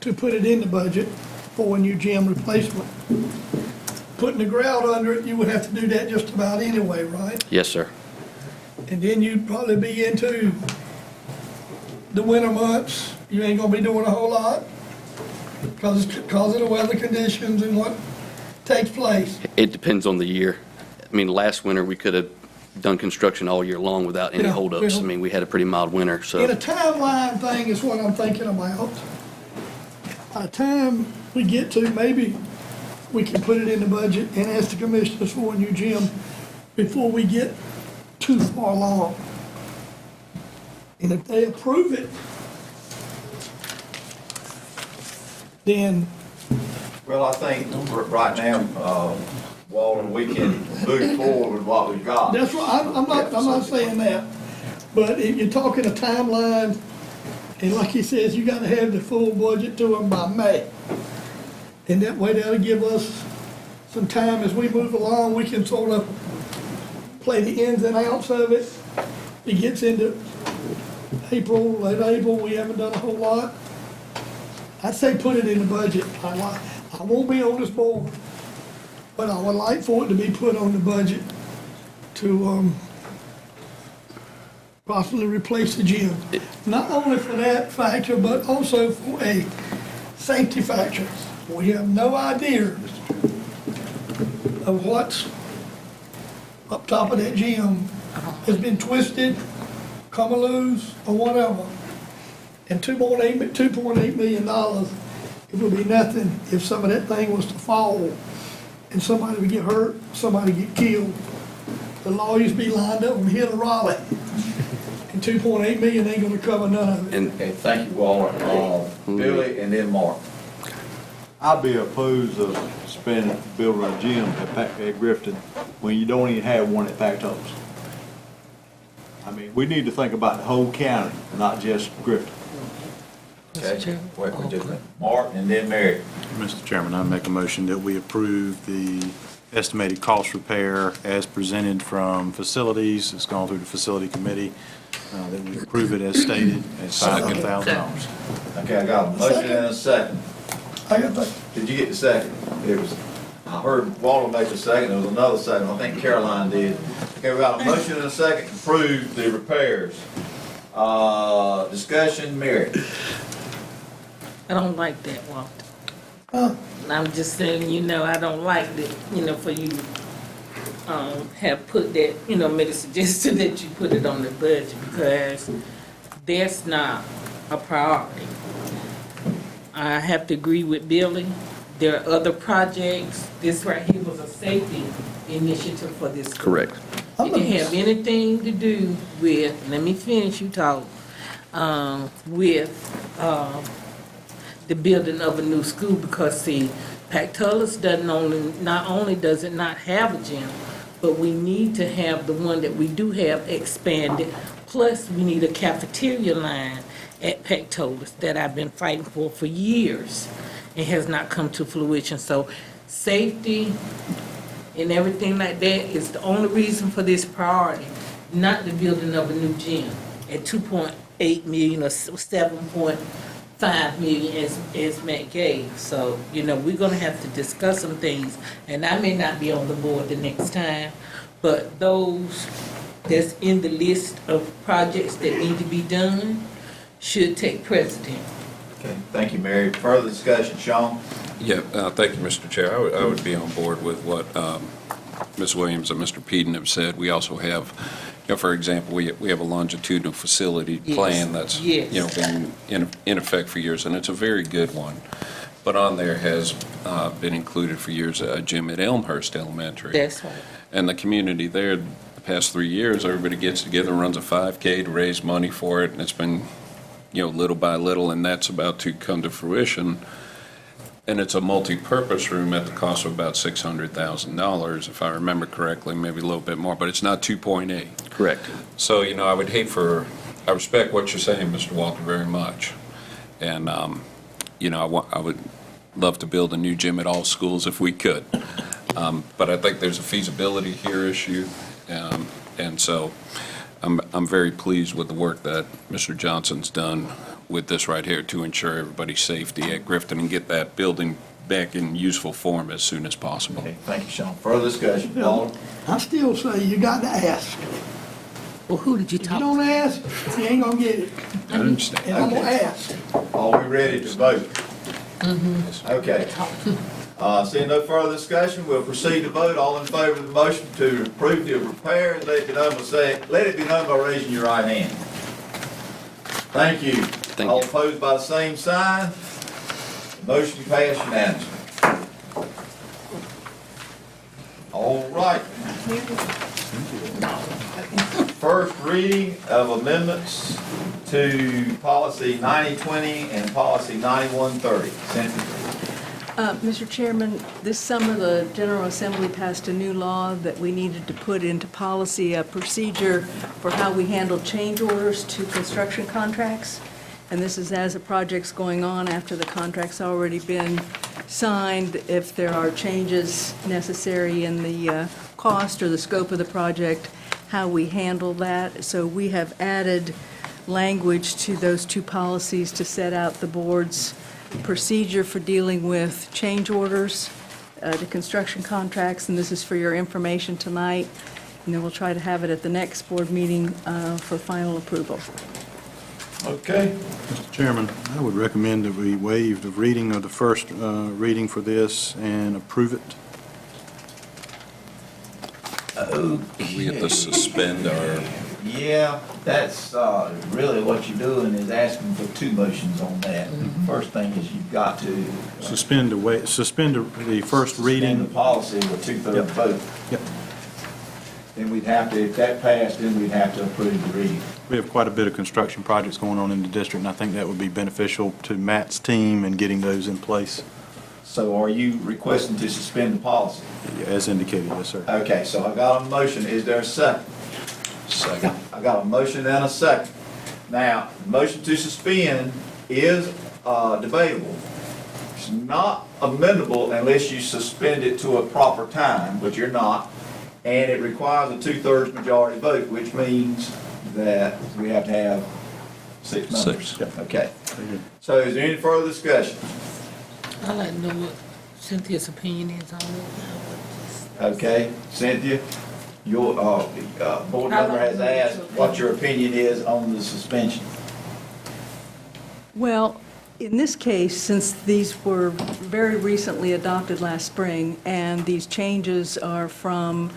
to put it in the budget for a new gym replacement. Putting the grout under it, you would have to do that just about anyway, right? Yes, sir. And then you'd probably be into the winter months. You ain't gonna be doing a whole lot because of the weather conditions and what takes place. It depends on the year. I mean, last winter we could have done construction all year long without any holdups. I mean, we had a pretty mild winter, so. In a timeline thing is what I'm thinking about. By the time we get to, maybe we can put it in the budget and ask the commissioners for a new gym before we get too far along. And if they approve it, then Well, I think right now, Walter, we can move forward with what we've got. that's what, I'm not saying that. But if you're talking a timeline, and like he says, you gotta have the full budget to them by May. And that way that'll give us some time as we move along, we can sort of play the ins and outs of it. It gets into April, late April, we haven't done a whole lot. I'd say put it in the budget. I won't be on this board, but I would like for it to be put on the budget to, possibly replace the gym. Not only for that factor, but also for a safety factor. We have no idea of what's up top of that gym has been twisted, come loose, or whatever. And $2.8 million, it would be nothing if some of that thing was to fall and somebody would get hurt, somebody get killed. The lawyers be lined up from here to Raleigh. And $2.8 million ain't gonna cover none of it. Okay, thank you, Walter. Billy and then Mark. I'd be opposed of spending, building a gym at Grifton when you don't even have one at Pactos. I mean, we need to think about the whole county, not just Grifton. Okay, wait, we just, Mark and then Mary. Mr. Chairman, I make a motion that we approve the estimated cost repair as presented from facilities. It's gone through the facility committee. That we approve it as stated at $500,000. Okay, I got a motion and a second. I got that. Did you get the second? It was, I heard Walter make the second, there was another second, I think Caroline did. Okay, we got a motion and a second to approve the repairs. Discussion, Mary. I don't like that, Walter. I'm just saying, I don't like that, for you have put that, made a suggestion that you put it on the budget because that's not a priority. I have to agree with Billy. There are other projects. This right here was a safety initiative for this school. Correct. It didn't have anything to do with, let me finish, you talk, with the building of a new school because see, Pactolus not only does it not have a gym, but we need to have the one that we do have expanded. Plus, we need a cafeteria line at Pactolus that I've been fighting for years and has not come to fruition. So safety and everything like that is the only reason for this priority, not the building of a new gym at 2.8 million or 7.5 million as Matt gave. So, we're gonna have to discuss some things, and I may not be on the board the next time, but those that's in the list of projects that need to be done should take precedent. Okay, thank you, Mary. Further discussion, Sean? Yeah, thank you, Mr. Chair. I would be on board with what Ms. Williams and Mr. Peden have said. We also have, for example, we have a longitudinal facility plan that's, been in effect for years, and it's a very good one. But on there has been included for years a gym at Elmhurst Elementary. That's right. And the community there, the past 3 years, everybody gets together and runs a 5K to raise money for it, and it's been, little by little, and that's about to come to fruition. And it's a multi-purpose room at the cost of about $600,000, if I remember correctly, maybe a little bit more, but it's not 2.8. Correct. So, I would I respect what you're saying, Mr. Walter, very much. And, I would love to build a new gym at all schools if we could. But I think there's a feasibility here issue. And so I'm very pleased with the work that Mr. Johnson's done with this right here to ensure everybody's safety at Grifton and get that building back in useful form as soon as possible. Okay, thank you, Sean. Further discussion, Paul? I still say you got to ask. Well, who did you talk to? If you don't ask, you ain't gonna get it. I understand. And I'm gonna ask. Are we ready to vote? Okay. Seeing no further discussion, we'll proceed to vote. All in favor of the motion to approve the repair, let it be known by raising your right hand. Thank you. All opposed by the same sign. Motion passed unanimously. All right. First reading of amendments to policy 9020 and policy 9130. Cynthia. Mr. Chairman, this summer, the General Assembly passed a new law that we needed to put into policy, a procedure for how we handle change orders to construction contracts. And this is as a project's going on after the contract's already been signed, if there are changes necessary in the cost or the scope of the project, how we handle that. So we have added language to those two policies to set out the board's procedure for dealing with change orders to construction contracts, and this is for your information tonight. And then we'll try to have it at the next board meeting for final approval. Okay. Mr. Chairman, I would recommend that we waive the reading of the first reading for this and approve it. We have to suspend our... Yeah, that's really what you're doing is asking for two motions on that. First thing is you've got to... Suspend the first reading. Suspend the policy with two-thirds vote. Yep. Then we'd have to, if that passed, then we'd have to approve the reading. We have quite a bit of construction projects going on in the district, and I think that would be beneficial to Matt's team in getting those in place. So are you requesting to suspend the policy? As indicated, yes, sir. Okay, so I got a motion. Is there a second? Second. I got a motion and a second. Now, the motion to suspend is debatable. It's not amendable unless you suspend it to a proper time, but you're not. And it requires a two-thirds majority vote, which means that we have to have 6 members. Yep. Okay. So is there any further discussion? I'd like to know what Cynthia's opinion is on it. Okay, Cynthia, your board member has asked what your opinion is on the suspension. Well, in this case, since these were very recently adopted last spring, and these changes are from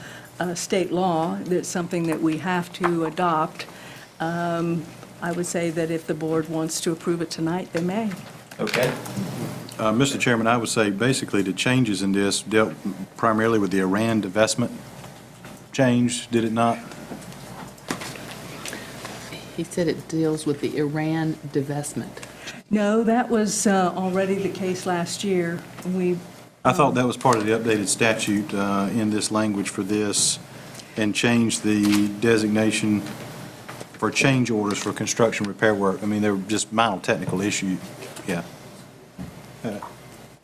state law, that's something that we have to adopt, I would say that if the board wants to approve it tonight, they may. Okay. Mr. Chairman, I would say basically the changes in this dealt primarily with the Iran divestment change, did it not? He said it deals with the Iran divestment. No, that was already the case last year. I thought that was part of the updated statute in this language for this, and changed the designation for change orders for construction repair work. I mean, they were just mild technical issues, yeah.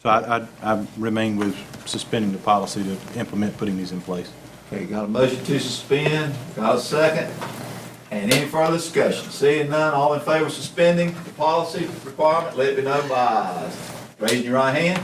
So I remain with suspending the policy to implement putting these in place. Okay, got a motion to suspend, got a second. And any further discussion? Seeing none, all in favor of suspending the policy requirement, let me know by raising your right hand.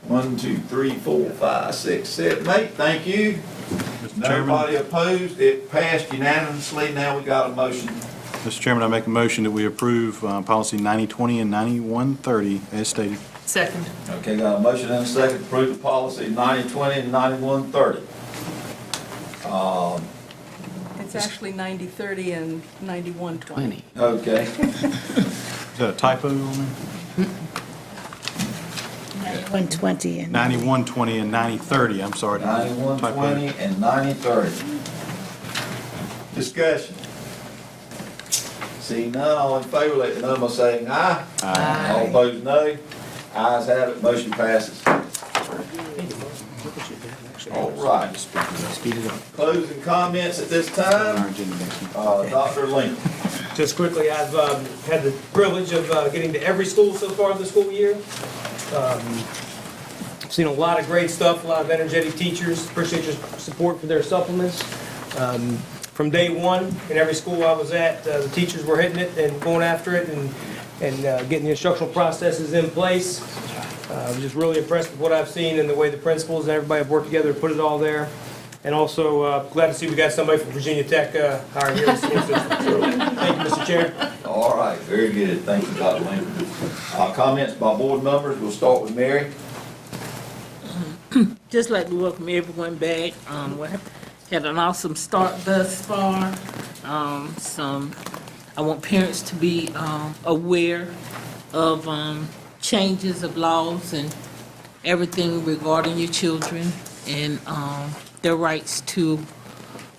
1, 2, 3, 4, 5, 6, 7, 8. Thank you. Mr. Chairman. Nobody opposed. It passed unanimously. Now we got a motion. Mr. Chairman, I make a motion that we approve policy 9020 and 9130 as stated. Second. Okay, got a motion and a second to approve the policy 9020 and 9130. It's actually 90/30 and 91/20. Okay. Is that a typo on there? 120 and 9120 and 9030, I'm sorry. 9120 and 9030. Discussion. Seeing none, all in favor, let me know by saying aye. Aye. All opposed, no. Ayes have it, motion passes. All right. Closing comments at this time. Dr. Lincoln. Just quickly, I've had the privilege of getting to every school so far this school year. Seen a lot of great stuff, a lot of energetic teachers. Appreciate your support for their supplements. From day one, in every school I was at, the teachers were hitting it and going after it and getting the instructional processes in place. I was just really impressed with what I've seen and the way the principals and everybody have worked together to put it all there. And also glad to see we got somebody from Virginia Tech hired here in the school system. So, thank you, Mr. Chair. All right, very good. Thank you, Dr. Lincoln. Comments by board members. We'll start with Mary. Just like to welcome everyone back. We had an awesome start thus far. I want parents to be aware of changes of laws and everything regarding your children. And their rights to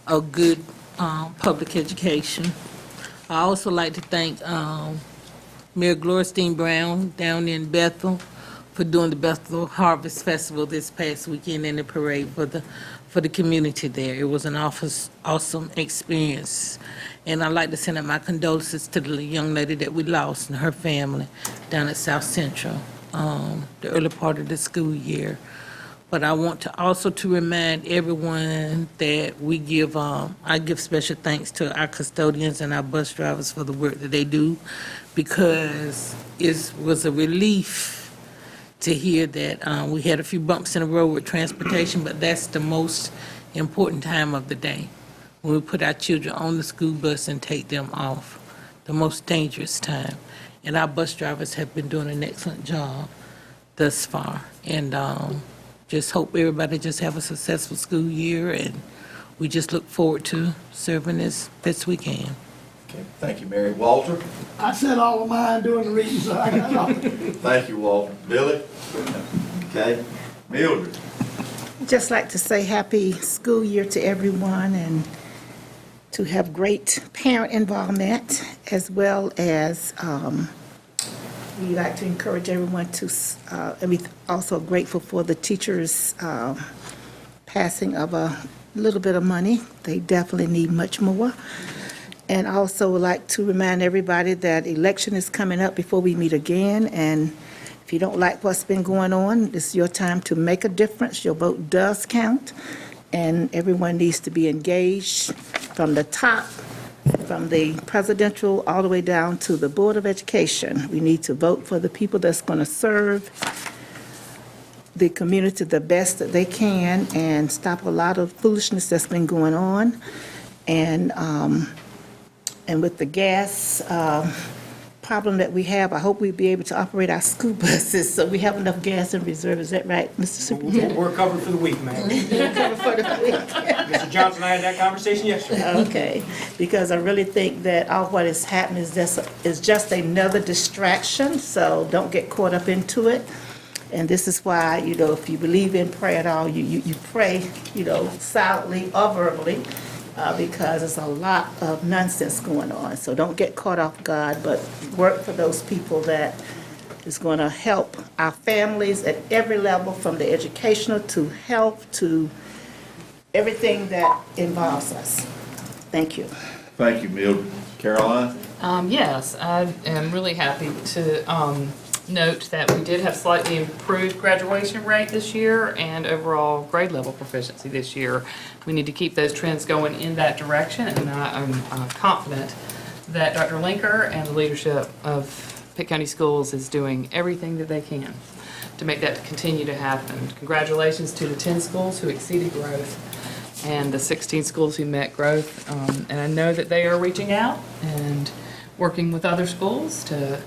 a good public education. I also like to thank Mayor Glorstein Brown down in Bethel for doing the Bethel Harvest Festival this past weekend and the parade for the community there. It was an awesome experience. And I'd like to send out my condolences to the young lady that we lost and her family down at South Central, the early part of the school year. But I want to also to remind everyone that we give, I give special thanks to our custodians and our bus drivers for the work that they do, because it was a relief to hear that we had a few bumps in the road with transportation, but that's the most important time of the day, when we put our children on the school bus and take them off, the most dangerous time. And our bus drivers have been doing an excellent job thus far. And just hope everybody just have a successful school year, and we just look forward to serving this weekend. Okay, thank you, Mary. Walter? I said all of mine during the reading, so I got nothing. Thank you, Walter. Billy? Okay. Mildred? Just like to say happy school year to everyone, and to have great parent involvement, as well as we like to encourage everyone to, and we're also grateful for the teachers' passing of a little bit of money. They definitely need much more. And also would like to remind everybody that election is coming up before we meet again, and if you don't like what's been going on, this is your time to make a difference. Your vote does count, and everyone needs to be engaged from the top, from the presidential all the way down to the Board of Education. We need to vote for the people that's going to serve the community the best that they can and stop a lot of foolishness that's been going on. And with the gas problem that we have, I hope we'll be able to operate our school buses so we have enough gas in reserve. Is that right, Mr. Superintendent? We're covered for the week, ma'am. Covered for the week. Mr. Johnson and I had that conversation yesterday. Okay, because I really think that all what is happening is just another distraction, so don't get caught up into it. And this is why, if you believe in prayer at all, you pray, silently or verbally, because there's a lot of nonsense going on. So don't get caught off guard, but work for those people that is going to help our families at every level, from the educational to health to everything that involves us. Thank you. Thank you, Mildred. Caroline? Yes, I am really happy to note that we did have slightly improved graduation rate this year and overall grade level proficiency this year. We need to keep those trends going in that direction, and I'm confident that Dr. Linker and the leadership of Pitt County Schools is doing everything that they can to make that continue to happen. Congratulations to the 10 schools who exceeded growth and the 16 schools who met growth. And I know that they are reaching out and working with other schools to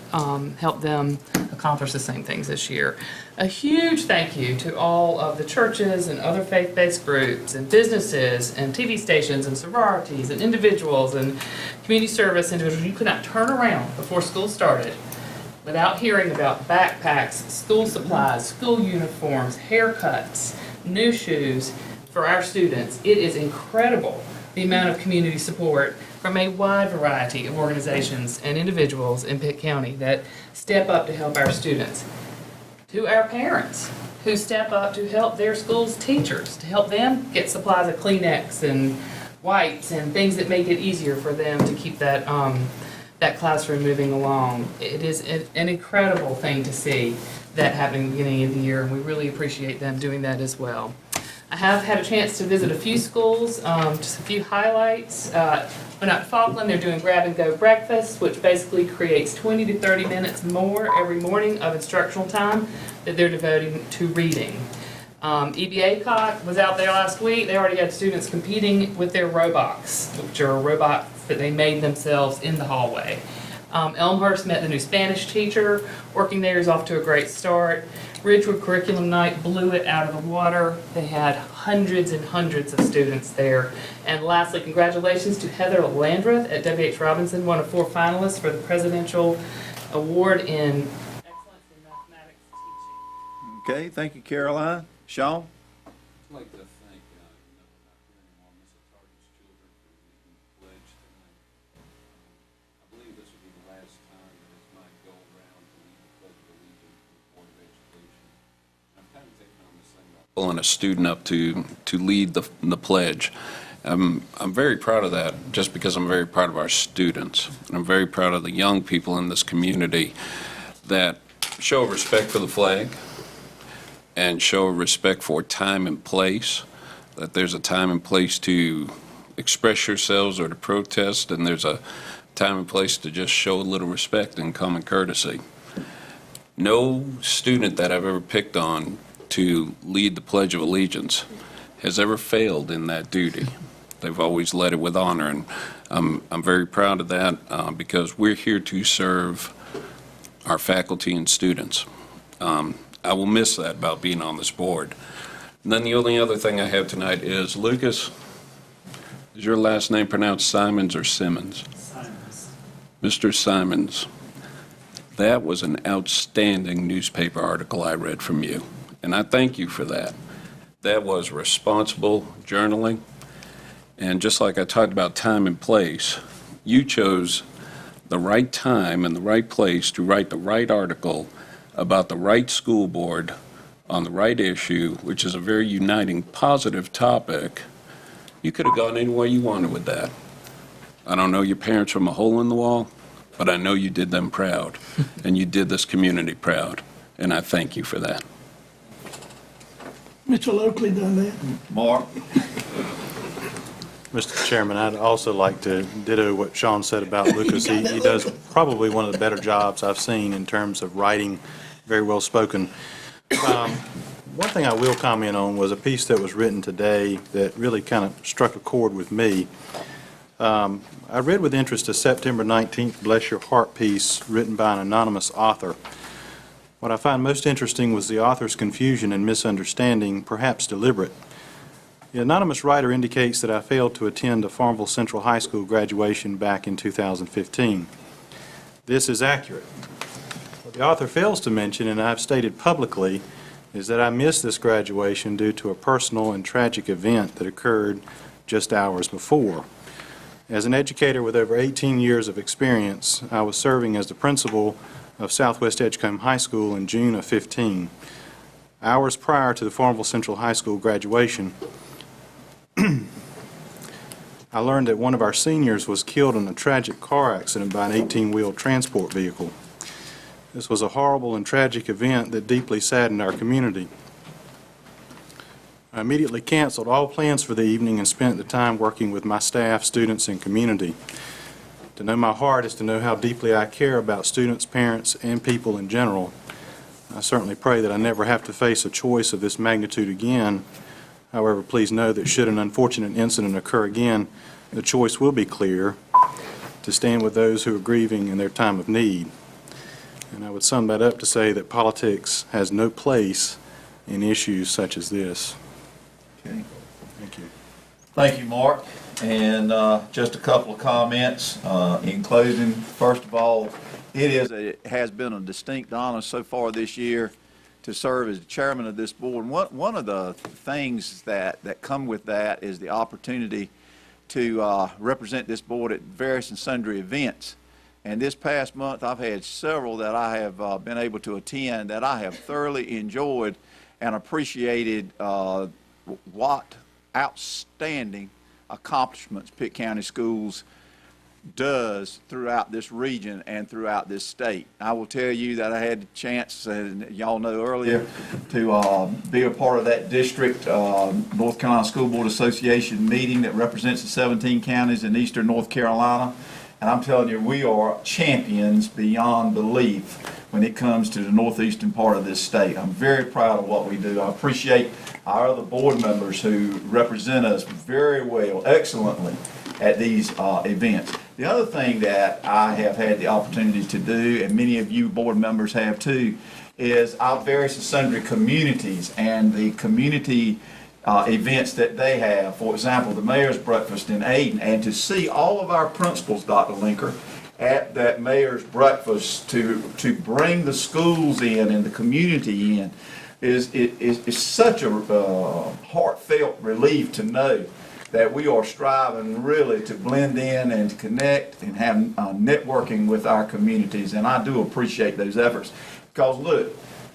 help them accomplish the same things this year. A huge thank you to all of the churches and other faith-based groups and businesses and TV stations and sororities and individuals and community service individuals. You could not turn around before school started without hearing about backpacks, school supplies, school uniforms, haircuts, new shoes for our students. It is incredible the amount of community support from a wide variety of organizations and individuals in Pitt County that step up to help our students. To our parents who step up to help their school's teachers, to help them get supplies of Kleenex and wipes and things that make it easier for them to keep that that classroom moving along. It is an incredible thing to see that happening at the beginning of the year, and we really appreciate them doing that as well. I have had a chance to visit a few schools, just a few highlights. When at Falkland, they're doing grab-and-go breakfast, which basically creates 20 to 30 minutes more every morning of instructional time that they're devoting to reading. EBA was out there last week. They already had students competing with their robots, which are robots that they made themselves in the hallway. Elmhurst met the new Spanish teacher. Working there is off to a great start. Ridgewood Curriculum Night blew it out of the water. They had hundreds and hundreds of students there. And lastly, congratulations to Heather Landreth at W.H. Robinson, one of 4 finalists for the Presidential Award in Excellence in Mathematics Teaching. Okay, thank you, Caroline. Sean? I'd like to thank pulling a student up to lead the pledge. I'm very proud of that, just because I'm very proud of our students. And I'm very proud of the young people in this community that show respect for the flag and show respect for time and place, that there's a time and place to express yourselves or to protest, and there's a time and place to just show a little respect and common courtesy. No student that I've ever picked on to lead the Pledge of Allegiance has ever failed in that duty. They've always led it with honor, and I'm very proud of that because we're here to serve our faculty and students. I will miss that about being on this board. And then the only other thing I have tonight is, Lucas, is your last name pronounced Simons or Simmons? Simons. Mr. Simons, that was an outstanding newspaper article I read from you, and I thank you for that. That was responsible journaling, and just like I talked about time and place, you chose the right time and the right place to write the right article about the right school board on the right issue, which is a very uniting, positive topic. You could have gone any way you wanted with that. I don't know your parents from a hole in the wall, but I know you did them proud, and you did this community proud, and I thank you for that. Mr. Oakley done that. Mark? Mr. Chairman, I'd also like to ditto what Sean said about Lucas. He does probably one of the better jobs I've seen in terms of writing, very well spoken. One thing I will comment on was a piece that was written today that really kind of struck a chord with me. I read with interest a September 19th Bless Your Heart piece written by an anonymous author. What I find most interesting was the author's confusion and misunderstanding, perhaps deliberate. The anonymous writer indicates that I failed to attend a Farmville Central High School graduation back in 2015. This is accurate. What the author fails to mention, and I've stated publicly, is that I missed this graduation due to a personal and tragic event that occurred just hours before. As an educator with over 18 years of experience, I was serving as the principal of Southwest Edgecombe High School in June of 15. Hours prior to the Farmville Central High School graduation, I learned that one of our seniors was killed in a tragic car accident by an 18-wheel transport vehicle. This was a horrible and tragic event that deeply saddened our community. I immediately canceled all plans for the evening and spent the time working with my staff, students, and community. To know my heart is to know how deeply I care about students, parents, and people in general. I certainly pray that I never have to face a choice of this magnitude again. However, please know that should an unfortunate incident occur again, the choice will be clear: to stand with those who are grieving in their time of need. And I would sum that up to say that politics has no place in issues such as this. Okay. Thank you. Thank you, Mark. And just a couple of comments in closing. First of all, it has been a distinct honor so far this year to serve as the chairman of this board. One of the things that come with that is the opportunity to represent this board at various and sundry events. And this past month, I've had several that I have been able to attend that I have thoroughly enjoyed and appreciated what outstanding accomplishments Pitt County Schools does throughout this region and throughout this state. I will tell you that I had the chance, y'all know earlier, to be a part of that district North Carolina School Board Association meeting that represents the 17 counties in eastern North Carolina. And I'm telling you, we are champions beyond belief when it comes to the northeastern part of this state. I'm very proud of what we do. I appreciate our other board members who represent us very well, excellently at these events. The other thing that I have had the opportunity to do, and many of you board members have too, is our various and sundry communities and the community events that they have. For example, the Mayor's Breakfast in Ayden, and to see all of our principals, Dr. Linker, at that Mayor's Breakfast to bring the schools in and the community in is such a heartfelt relief to know that we are striving really to blend in and to connect and have networking with our communities, and I do appreciate those efforts. Because look,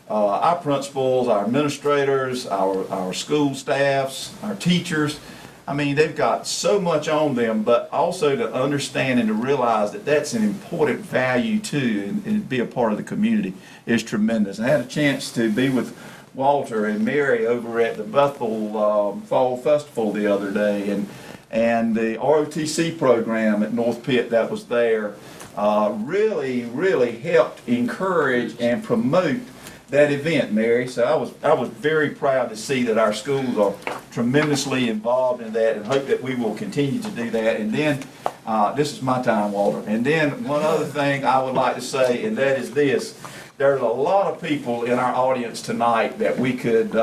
our principals, our administrators, our school staffs, our teachers. I mean, they've got so much on them, but also to understand and to realize that that's an important value too, and be a part of the community is tremendous. I had a chance to be with Walter and Mary over at the Bethel Fall Festival the other day, and the ROTC program at North Pitt that was there really helped encourage and promote that event, Mary. So I was very proud to see that our schools are tremendously involved in that, and hope that we will continue to do that. And then, this is my time, Walter. And then one other thing I would like to say, and that is this: there's a lot of people in our audience tonight that we could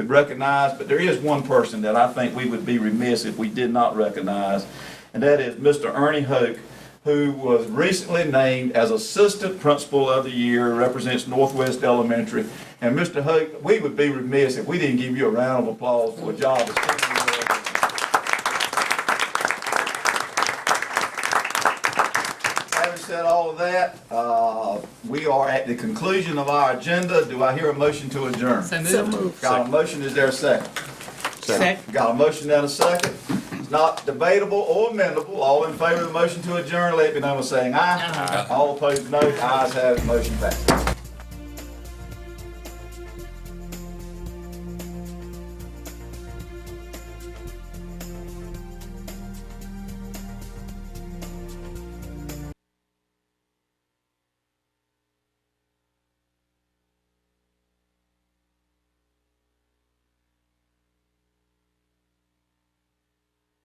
recognize, but there is one person that I think we would be remiss if we did not recognize, and that is Mr. Ernie Hoke, who was recently named as Assistant Principal of the Year, represents Northwest Elementary. And Mr. Hoke, we would be remiss if we didn't give you a round of applause for a job. Having said all of that, we are at the conclusion of our agenda. Do I hear a motion to adjourn? So moved. Got a motion, is there a second? Second. Got a motion and a second. It's not debatable or amendable. All in favor of the motion to adjourn, let me know by saying aye. All opposed, no. Ayes have it, motion passed.